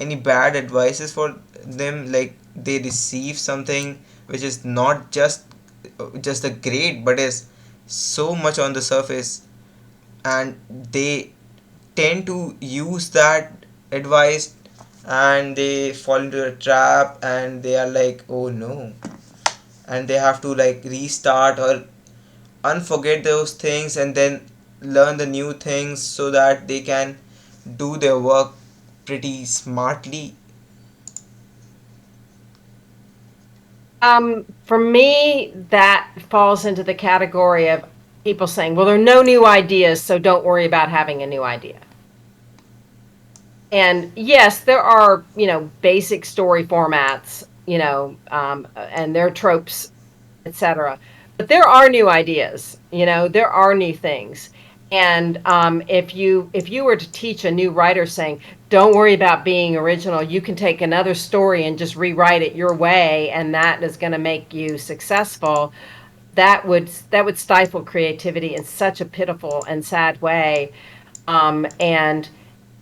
Speaker 1: Any bad advices for them, like they receive something which is not just a grade but is so much on the surface, and they tend to use that advice and they fall into a trap and they are like, oh no, and they have to like restart or unforget those things and then learn the new things so that they can do their work pretty smartly.
Speaker 2: For me, that falls into the category of people saying, well, there are no new ideas, so don't worry about having a new idea. And yes, there are, basic story formats, and their tropes, etc. But there are new ideas, there are new things. And if you were to teach a new writer saying, don't worry about being original, you can take another story and just rewrite it your way, and that is going to make you successful, that would stifle creativity in such a pitiful and sad way. And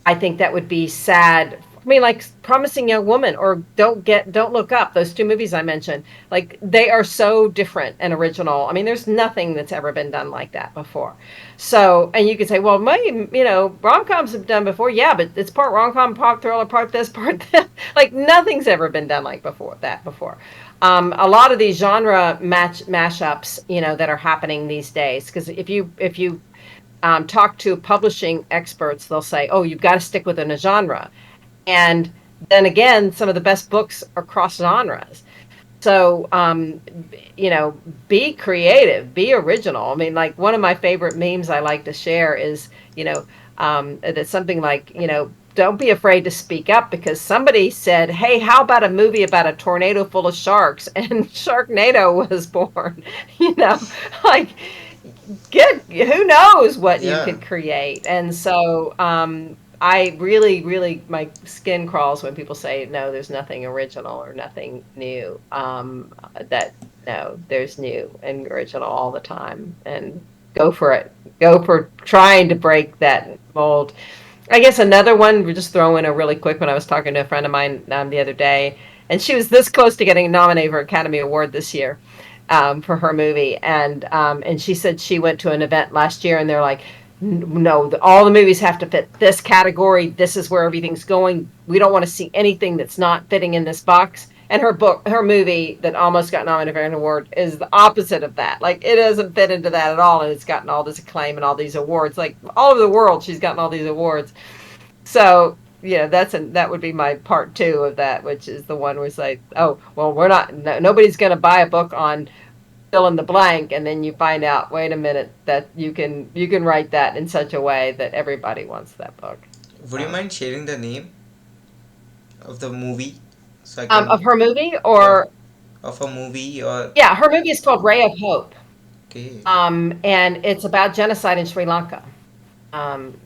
Speaker 2: I think that would be sad. I mean, like Promising Young Woman or Don't Look Up, those two movies I mentioned, like they are so different and original. I mean, there's nothing that's ever been done like that before. So, and you could say, well, rom-coms have done before. Yeah, but it's part rom-com, part thriller, part this, part that. Like nothing's ever been done like before. A lot of these genre mashups, that are happening these days, because if you talk to publishing experts, they'll say, "Oh, you've got to stick within a genre." And then again, some of the best books are cross genres. So, be creative, be original. I mean, like one of my favorite memes I like to share is, that's something like, don't be afraid to speak up, because somebody said, "Hey, how about a movie about a tornado full of sharks?" And Sharknado was born. You know, like good, who knows what you
Speaker 1: Yeah.
Speaker 2: could create. And so I really, really, my skin crawls when people say, no, there's nothing original or nothing new. That No, there's new and original all the time, and go for it. Go for trying to break that mold. I guess another one, we just throw in a really quick one. I was talking to a friend of mine the other day, and she was this close to getting nominated for Academy Award this year, for her movie. And she said she went to an event last year, and they're like, no, all the movies have to fit this category. This is where everything's going. We don't want to see anything that's not fitting in this box. And her movie that almost got nominated for an award is the opposite of that. Like it doesn't fit into that at all, and it's gotten all this acclaim and all these awards. Like all over the world, she's gotten all these awards. So yeah, that would be my part two of that, which is the one where it's like, oh well, we're not, nobody's going to buy a book on fill in the blank, and then you find out, wait a minute, that you can write that in such a way that everybody wants that book.
Speaker 1: Would you
Speaker 2: Um,
Speaker 1: mind sharing the name of the movie so I can,
Speaker 2: of her movie,
Speaker 1: yeah,
Speaker 2: or
Speaker 1: of a movie or
Speaker 2: yeah, her movie is called Ray of Hope,
Speaker 1: okay.
Speaker 2: and it's about genocide in Sri Lanka.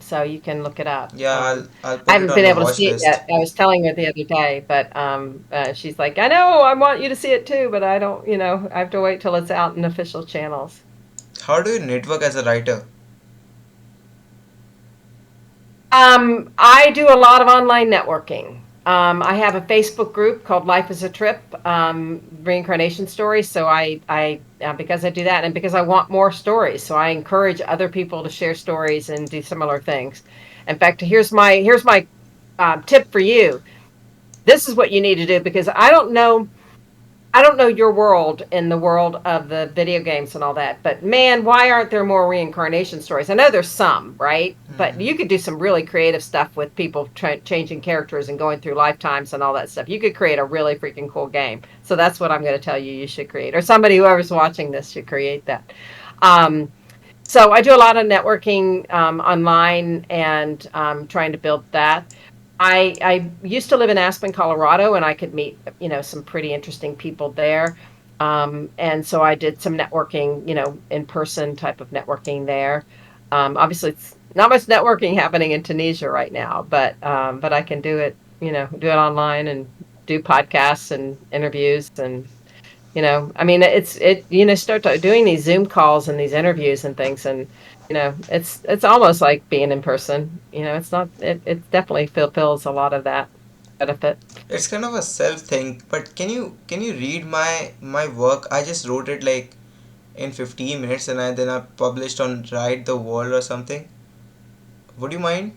Speaker 2: So you can look it up.
Speaker 1: Yeah, I'll
Speaker 2: I
Speaker 1: put it
Speaker 2: haven't
Speaker 1: on
Speaker 2: been
Speaker 1: my
Speaker 2: able to
Speaker 1: watch
Speaker 2: see it
Speaker 1: list.
Speaker 2: yet. I was telling her the other day, but she's like, I know, I want you to see it too, but I don't, I have to wait till it's out in official channels.
Speaker 1: How do you network as a writer?
Speaker 2: I do a lot of online networking. I have a Facebook group called Life is a Trip, Reincarnation Stories. So because I do that, and because I want more stories, so I encourage other people to share stories and do similar things. In fact, here's my tip for you. This is what you need to do, because I don't know your world in the world of the video games and all that, but man, why aren't there more reincarnation stories? I know there's some, right? But
Speaker 1: Hmm.
Speaker 2: you could do some really creative stuff with people changing characters and going through lifetimes and all that stuff. You could create a really freaking cool game. So that's what I'm going to tell you should create, or somebody, whoever's watching this, should create that. Um, so I do a lot of networking online, and trying to build that. I used to live in Aspen, Colorado, and I could meet, some pretty interesting people there. And so I did some networking, in person type of networking there. Obviously, it's not much networking happening in Tunisia right now, but I can do it, do it online, and do podcasts and interviews. And I mean, start doing these Zoom calls and these interviews and things, and it's almost like being in person. It's not. It definitely fulfills a lot of that benefit.
Speaker 1: It's kind of a self thing, but can you read my work? I just wrote it like in 15 minutes, and then I published on Ride the World or something. Would you mind?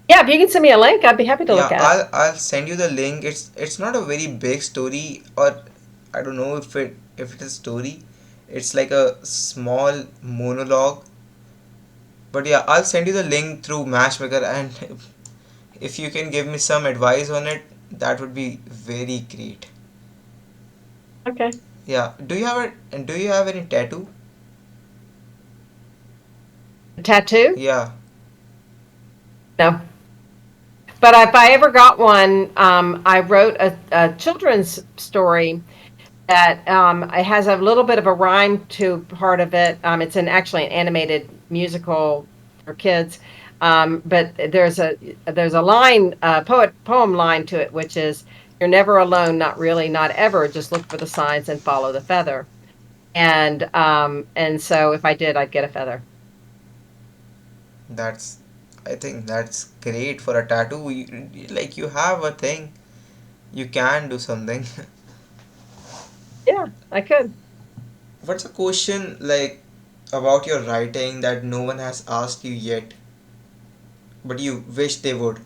Speaker 2: Yeah, if you can send me a link, I'd be happy to look
Speaker 1: Yeah,
Speaker 2: at it.
Speaker 1: I'll send you the link. It's not a very big story, or I don't know if it is story. It's like a small monologue. But yeah, I'll send you the link through Matchmaker, and if you can give me some advice on it, that would be very great.
Speaker 2: Okay.
Speaker 1: Yeah. Do you have any tattoo?
Speaker 2: A tattoo?
Speaker 1: Yeah.
Speaker 2: No. But if I ever got one, I wrote a children's story that it has a little bit of a rhyme to part of it. It's actually an animated musical for kids, but there's a line, poem line to it, which is "You're never alone, not really, not ever. Just look for the signs and follow the feather." And so if I did, I'd get a feather.
Speaker 1: That's, I think that's great for a tattoo. Like you have a thing, you can do something.
Speaker 2: Yeah, I could.
Speaker 1: What's a question like about your writing that no one has asked you yet, but you wish they would?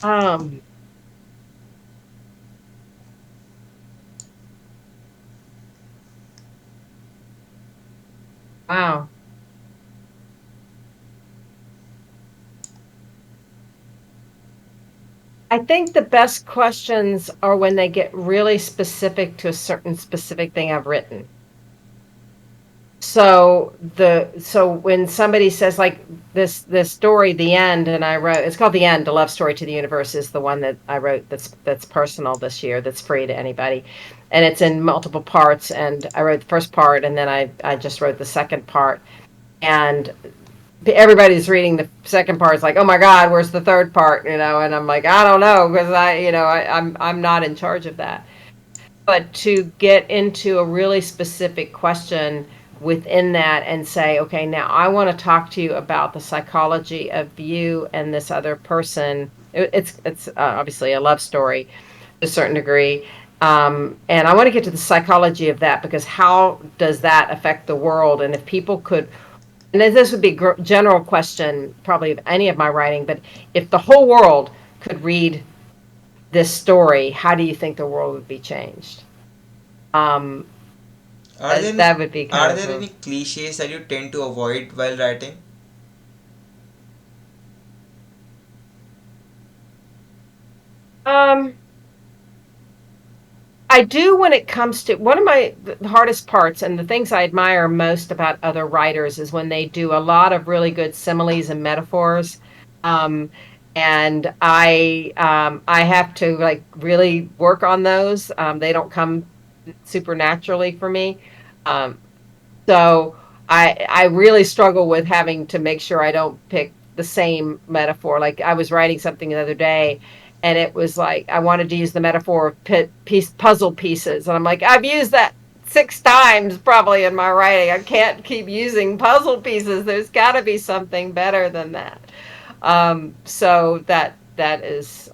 Speaker 2: Um, wow. I think the best questions are when they get really specific to a certain specific thing I've written. So when somebody says like this story, The End, and I wrote it's called The End, a love story to the universe is the one that I wrote that's personal this year, that's free to anybody. And it's in multiple parts, and I wrote the first part and then I just wrote the second part. And everybody's reading the second part. It's like, oh my God, where's the third part? And I'm like, I don't know, because I'm not in charge of that. But to get into a really specific question within that and say, okay, now I want to talk to you about the psychology of you and this other person. It's obviously a love story to a certain degree. And I want to get to the psychology of that, because how does that affect the world? And if people could, and this would be a general question probably of any of my writing, but if the whole world could read this story, how do you think the world would be changed? Um,
Speaker 1: Are there any
Speaker 2: that would be kind
Speaker 1: are
Speaker 2: of
Speaker 1: there any cliches that you tend to avoid while writing?
Speaker 2: um, I do when it comes to one of my the hardest parts and the things I admire most about other writers is when they do a lot of really good similes and metaphors. Um, and I have to like really work on those. They don't come super naturally for me. Um, So I really struggle with having to make sure I don't pick the same metaphor. Like I was writing something the other day, and it was like I wanted to use the metaphor of puzzle pieces, and I'm like, I've used that 6 times probably in my writing. I can't keep using puzzle pieces. There's got to be something better than that. So that is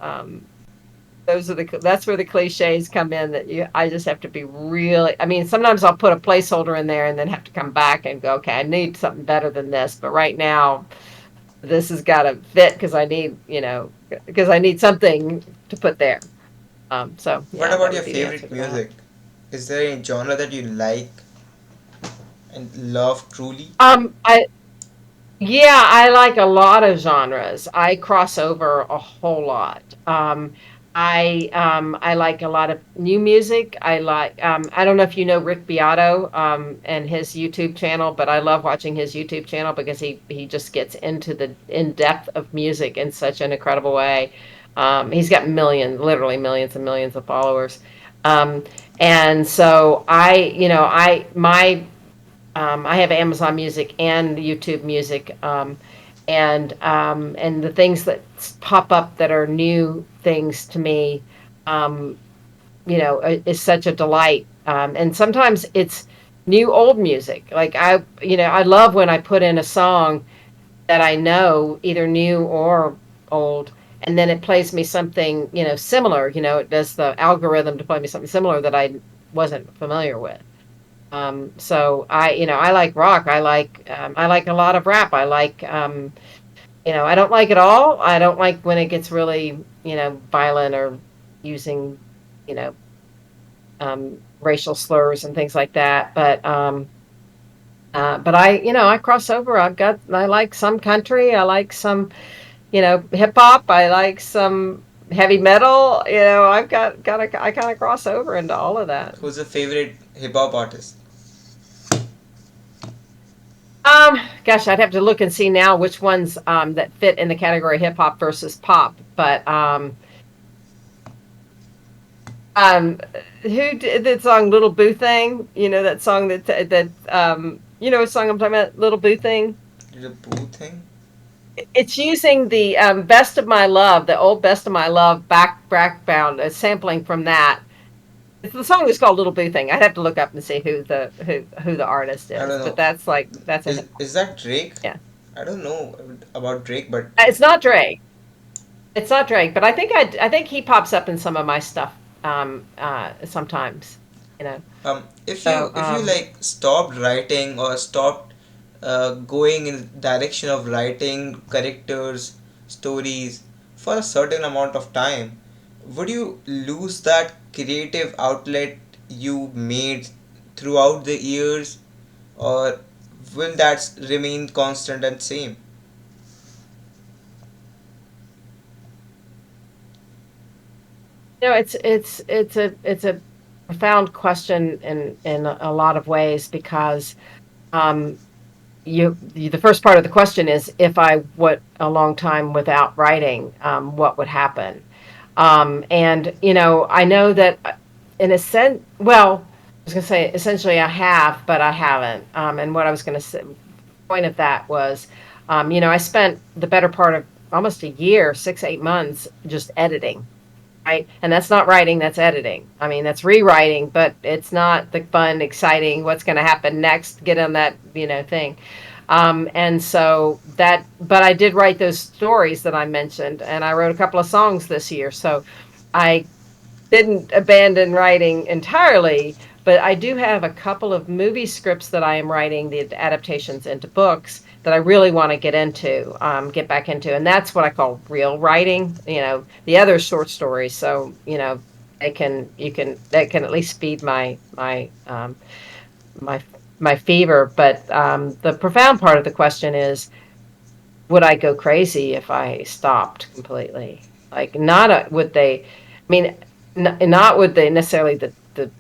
Speaker 2: those are that's where the cliches come in, that you I just have to be really, I mean, sometimes I'll put a placeholder in there and then have to come back and go, okay, I need something better than this, but right now this has got to fit, because I need something to put there. So
Speaker 1: What
Speaker 2: yeah, that
Speaker 1: about your
Speaker 2: would be the answer
Speaker 1: favorite
Speaker 2: to that.
Speaker 1: music? Is there any genre that you like and love truly?
Speaker 2: I Yeah, I like a lot of genres. I cross over a whole lot. I like a lot of new music. I don't know if you know Rick Beato and his YouTube channel, but I love watching his YouTube channel because he just gets into the in depth of music in such an incredible way. He's got millions, literally millions and millions of followers. Um, and so I have Amazon Music and YouTube Music, and the things that pop up that are new things to me, um, is such a delight. And sometimes it's new old music. Like I love when I put in a song that I know, either new or old, and then it plays me something similar. It does the algorithm to play me something similar that I wasn't familiar with. So I like rock. I like a lot of rap. I don't like it all. I don't like when it gets really, violent or using, you know, racial slurs and things like that. But I cross over. I like some country. I like some, hip hop. I like some heavy metal. I kind of cross over into all of that.
Speaker 1: Who's your favorite hip hop artist?
Speaker 2: Gosh, I'd have to look and see now which ones that fit in the category hip hop versus pop. But Um, who did that song "Little Boo Thing"? You know that song you know what song I'm talking about? "Little Boo Thing."
Speaker 1: Did a boo thing?
Speaker 2: It's using the "Best of My Love," the old "Best of My Love" background, sampling from that. The song is called "Little Boo Thing." I'd have to look up and see who the artist
Speaker 1: I
Speaker 2: is,
Speaker 1: don't
Speaker 2: but
Speaker 1: know.
Speaker 2: that's a hit.
Speaker 1: Is that Drake?
Speaker 2: Yeah,
Speaker 1: I don't know about Drake, but
Speaker 2: it's not Drake. It's not Drake, but I think he pops up in some of my stuff sometimes. You know, so
Speaker 1: if you like stopped writing or stopped going in direction of writing characters, stories for a certain amount of time, would you lose that creative outlet you made throughout the years, or will that remain constant and same?
Speaker 2: you know, it's a profound question in a lot of ways because um, the first part of the question is if I went a long time without writing, what would happen? And you know, I know that in a sense, well, I was going to say essentially I have, but I haven't. And what I was going to say, point of that was, you know, I spent the better part of almost a year, 6, 8 months, just editing, right? And that's not writing, that's editing. I mean, that's rewriting, but it's not the fun, exciting, what's going to happen next, get on that, you know, thing. And so that, but I did write those stories that I mentioned, and I wrote a couple of songs this year. So I didn't abandon writing entirely, but I do have a couple of movie scripts that I am writing, the adaptations into books that I really want to get back into, and that's what I call real writing. You know, the other short stories, so you know, they can at least feed my my fever. But the profound part of the question is would I go crazy if I stopped completely? Like, not would they? I mean, not would they necessarily the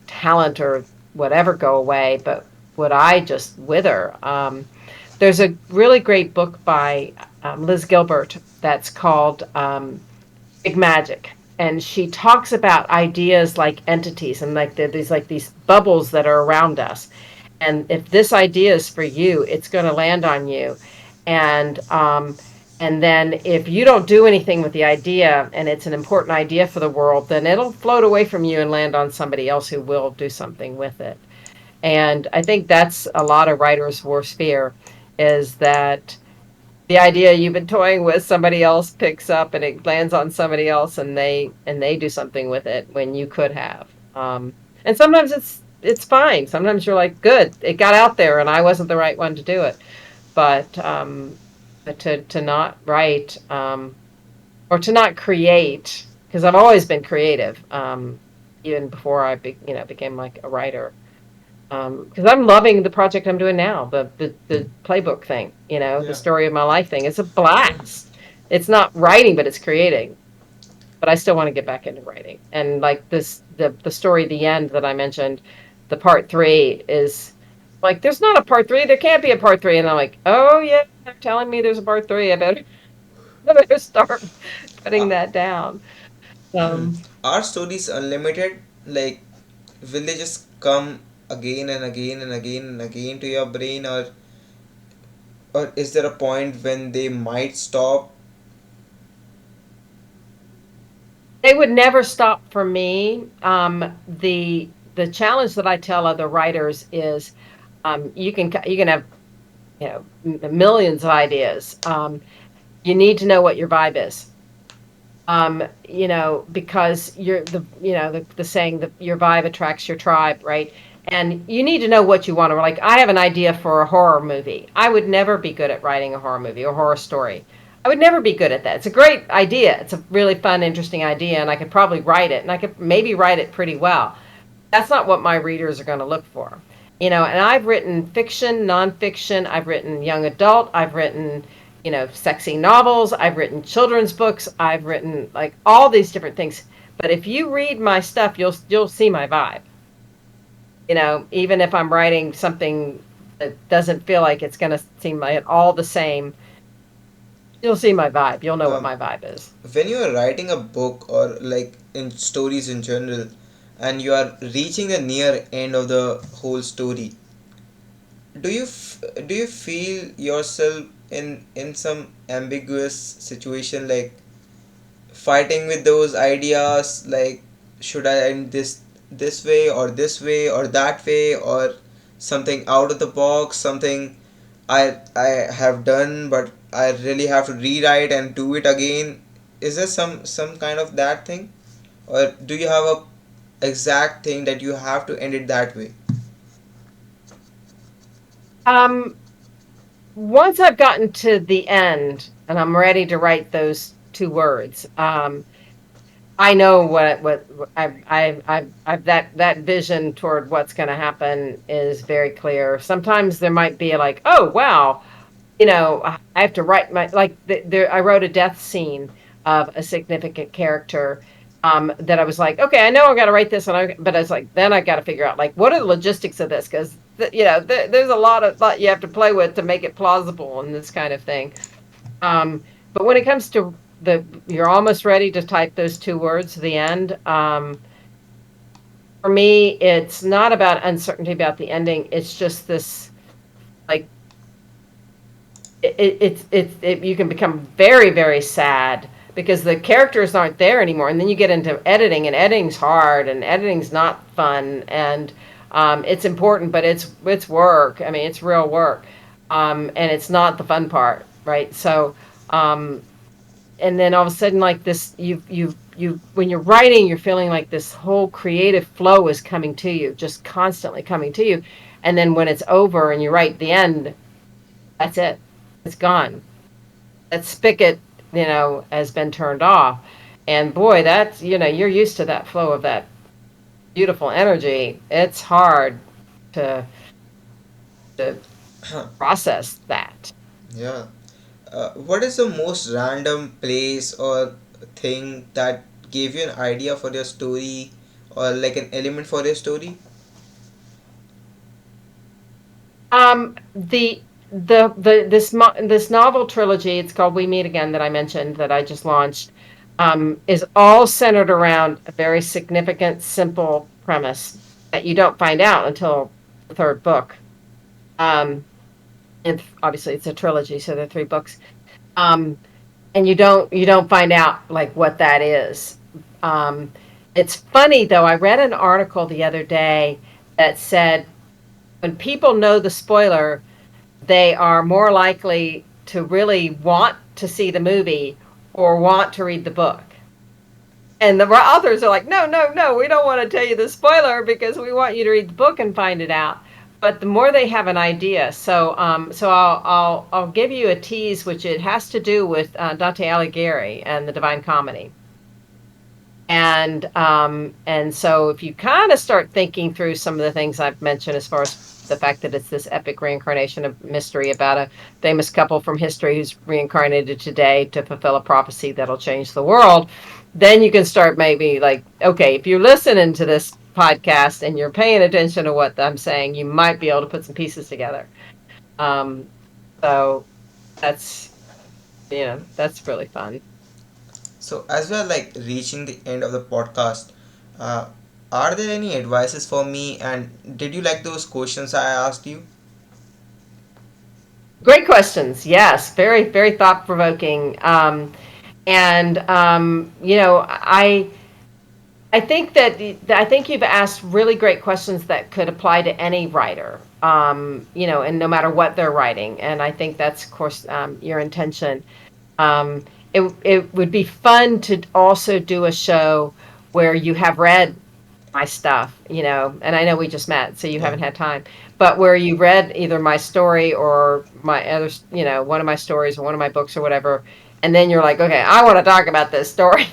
Speaker 2: talent or whatever go away, but would I just wither? There's a really great book by Liz Gilbert that's called Big Magic, and she talks about ideas like entities and like these bubbles that are around us, and if this idea is for you, it's going to land on you, and and then if you don't do anything with the idea and it's an important idea for the world, then it'll float away from you and land on somebody else who will do something with it. And I think that's a lot of writers' worst fear is that the idea you've been toying with somebody else picks up and it lands on somebody else and they do something with it when you could have. And sometimes it's fine. Sometimes you're like, good, it got out there and I wasn't the right one to do it. But to not write or to not create, because I've always been creative, even before you know became like a writer. Because I'm loving the project I'm doing now, the playbook thing, you know, the
Speaker 1: Yeah.
Speaker 2: story of my life thing. It's a blast. It's not writing, but it's creating. But I still want to get back into writing. And like the story, the end that I mentioned, the part three is like, there's not a part three. There can't be a part three. And I'm like, oh yeah, they're telling me there's a part three. I better start putting
Speaker 1: Uh,
Speaker 2: that down.
Speaker 1: are stories unlimited? Like, will they just come again and again and again and again to your brain, or is there a point when they might stop?
Speaker 2: They would never stop for me. The challenge that I tell other writers is you can have you know millions of ideas. You need to know what your vibe is. You know, because you're you know the saying that your vibe attracts your tribe, right? And you need to know what you want to like. I have an idea for a horror movie. I would never be good at writing a horror movie or horror story. I would never be good at that. It's a great idea. It's a really fun, interesting idea, and I could probably write it, and I could maybe write it pretty well. That's not what my readers are going to look for. You know, and I've written fiction, nonfiction, I've written young adult, I've written, you know, sexy novels, I've written children's books, I've written like all these different things. But if you read my stuff, you'll see my vibe. You know, even if I'm writing something that doesn't feel like it's going to seem like all the same, you'll see my vibe. You'll know what
Speaker 1: Um,
Speaker 2: my vibe is.
Speaker 1: when you are writing a book or like in stories in general, and you are reaching the near end of the whole story, do you feel yourself in some ambiguous situation, like fighting with those ideas, like should I end this way or this way or that way, or something out of the box, something I have done but I really have to rewrite and do it again? Is there some kind of that thing, or do you have a exact thing that you have to end it that way?
Speaker 2: Um, Once I've gotten to the end and I'm ready to write those two words, I know what I've that vision toward what's going to happen is very clear. Sometimes there might be like, oh wow, I have to write my like there. I wrote a death scene of a significant character. That I was like, okay, I know I got to write this, but I was like, then I got to figure out like what are the logistics of this because there's a lot you have to play with to make it plausible and this kind of thing. But when it comes to you're almost ready to type those two words, the end. For me, it's not about uncertainty about the ending. It's just this like you can become very very sad because the characters aren't there anymore, and then you get into editing, and editing's hard, and editing's not fun, and it's important, but it's work. I mean, it's real work, and it's not the fun part, right? So. And then all of a sudden like this you when you're writing you're feeling like this whole creative flow is coming to you, just constantly coming to you, and then when it's over and you write the end, that's it, it's gone, that spigot has been turned off, and boy, that's you're used to that flow of that beautiful energy. It's hard to to process that.
Speaker 1: Yeah. What is the most random place or thing that gave you an idea for your story, or like an element for your story?
Speaker 2: This novel trilogy, it's called We Meet Again, that I mentioned, that I just launched, is all centered around a very significant, simple premise that you don't find out until the third book. Um, and obviously, it's a trilogy, so there are three books. Um, and you don't find out like what that is. Um, it's funny though. I read an article the other day that said when people know the spoiler, they are more likely to really want to see the movie or want to read the book. And the authors are like, no, no, no, we don't want to tell you the spoiler because we want you to read the book and find it out. But the more they have an idea, so I'll give you a tease, which it has to do with Dante Alighieri and the Divine Comedy. And so if you kind of start thinking through some of the things I've mentioned as far as the fact that it's this epic reincarnation of mystery about a famous couple from history who's reincarnated today to fulfill a prophecy that'll change the world, then you can start maybe like, okay, if you're listening to this podcast and you're paying attention to what I'm saying, you might be able to put some pieces together. Um, so that's that's really fun.
Speaker 1: So as we are like reaching the end of the podcast, uh, are there any advices for me? And did you like those questions I asked you?
Speaker 2: Great questions. Yes, very, very thought provoking. And I think that I think you've asked really great questions that could apply to any writer. And no matter what they're writing. And I think that's, of course, your intention. It would be fun to also do a show where you have read my stuff, and I know we just met, so you
Speaker 1: Yeah.
Speaker 2: haven't had time, but where you read either my story or my other, one of my stories or one of my books or whatever, and then you're like, okay, I want to talk about this story.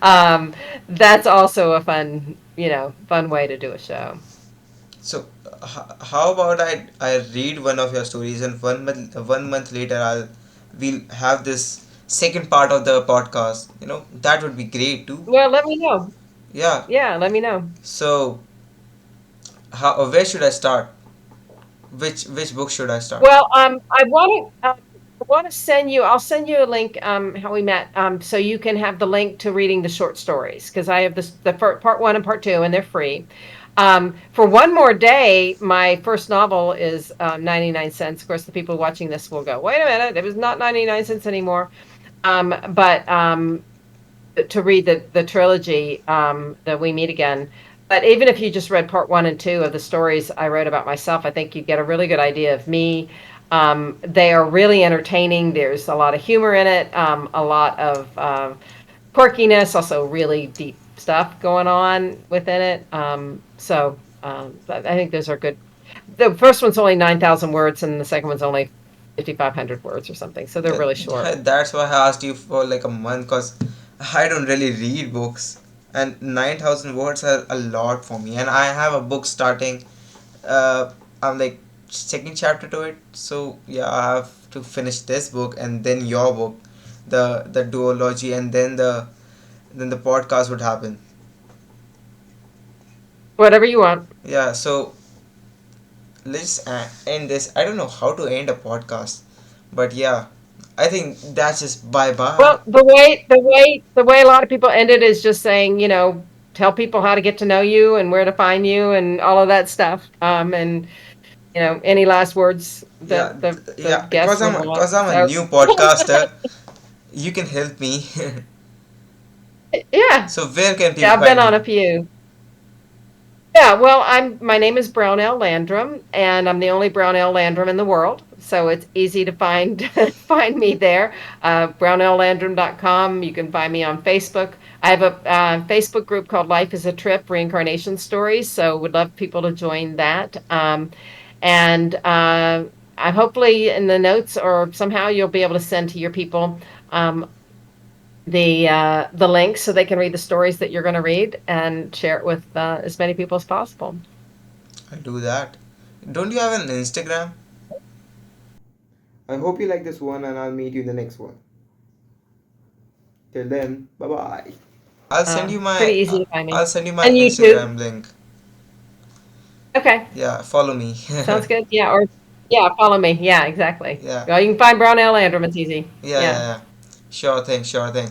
Speaker 2: um, that's also a fun way to do a show.
Speaker 1: So how about I read one of your stories, and 1 month later we'll have this second part of the podcast. That would be great too.
Speaker 2: Well, let me know.
Speaker 1: Yeah.
Speaker 2: Yeah, let me know.
Speaker 1: So where should I start? Which book should I start?
Speaker 2: Well, I want to. want to send you. I'll send you a link. How we met. So you can have the link to reading the short stories because I have part one and part two, and they're free. For one more day, my first novel is 99 cents. Of course, the people watching this will go, "Wait a minute, it was not 99 cents anymore." But to read the trilogy, that We Meet Again. But even if you just read part one and two of the stories I wrote about myself, I think you get a really good idea of me. They are really entertaining. There's a lot of humor in it, a lot of quirkiness, also really deep stuff going on within it. I think those are good. The first one's only 9,000 words, and the second one's only 5,500 words or something. So they're
Speaker 1: Yeah,
Speaker 2: really short.
Speaker 1: that's why I asked you for like a month, because I don't really read books, and 9,000 words are a lot for me. And I have a book starting. I'm like second chapter to it, so yeah, I have to finish this book and then your book, the duology, and then the podcast would happen.
Speaker 2: Whatever you want.
Speaker 1: Yeah, so let's end this. I don't know how to end a podcast, but yeah, I think that's just bye bye.
Speaker 2: Well, the way a lot of people end it is just saying, tell people how to get to know you and where to find you and all of that stuff. And any last words
Speaker 1: Yeah,
Speaker 2: that the
Speaker 1: yeah,
Speaker 2: guests would want.
Speaker 1: cause I'm a
Speaker 2: So,
Speaker 1: new podcaster. You can help me.
Speaker 2: yeah,
Speaker 1: So where can
Speaker 2: yeah,
Speaker 1: people
Speaker 2: I've been
Speaker 1: find
Speaker 2: on
Speaker 1: you?
Speaker 2: a few. Yeah, well, my name is Brownell Landrum, and I'm the only Brownell Landrum in the world, so it's easy to find find me there. BrownellLandrum.com. You can find me on Facebook. I have a Facebook group called Life is a Trip: Reincarnation Stories, so would love people to join that. And I hopefully in the notes or somehow you'll be able to send to your people um, the link so they can read the stories that you're going to read and share it with as many people as possible.
Speaker 1: I'll do that. Don't you have an Instagram? I hope you like this one, and I'll meet you in the next one. Till then, bye bye. I'll send you
Speaker 2: Pretty
Speaker 1: my
Speaker 2: easy to find me.
Speaker 1: I'll send you my
Speaker 2: And YouTube.
Speaker 1: Instagram link.
Speaker 2: Okay,
Speaker 1: Yeah, follow me.
Speaker 2: sounds good. Yeah, or yeah, follow me. Yeah, exactly.
Speaker 1: Yeah,
Speaker 2: Well, you can find Brownell Landrum. It's easy.
Speaker 1: yeah, yeah,
Speaker 2: Yeah.
Speaker 1: yeah. Sure thing, sure thing.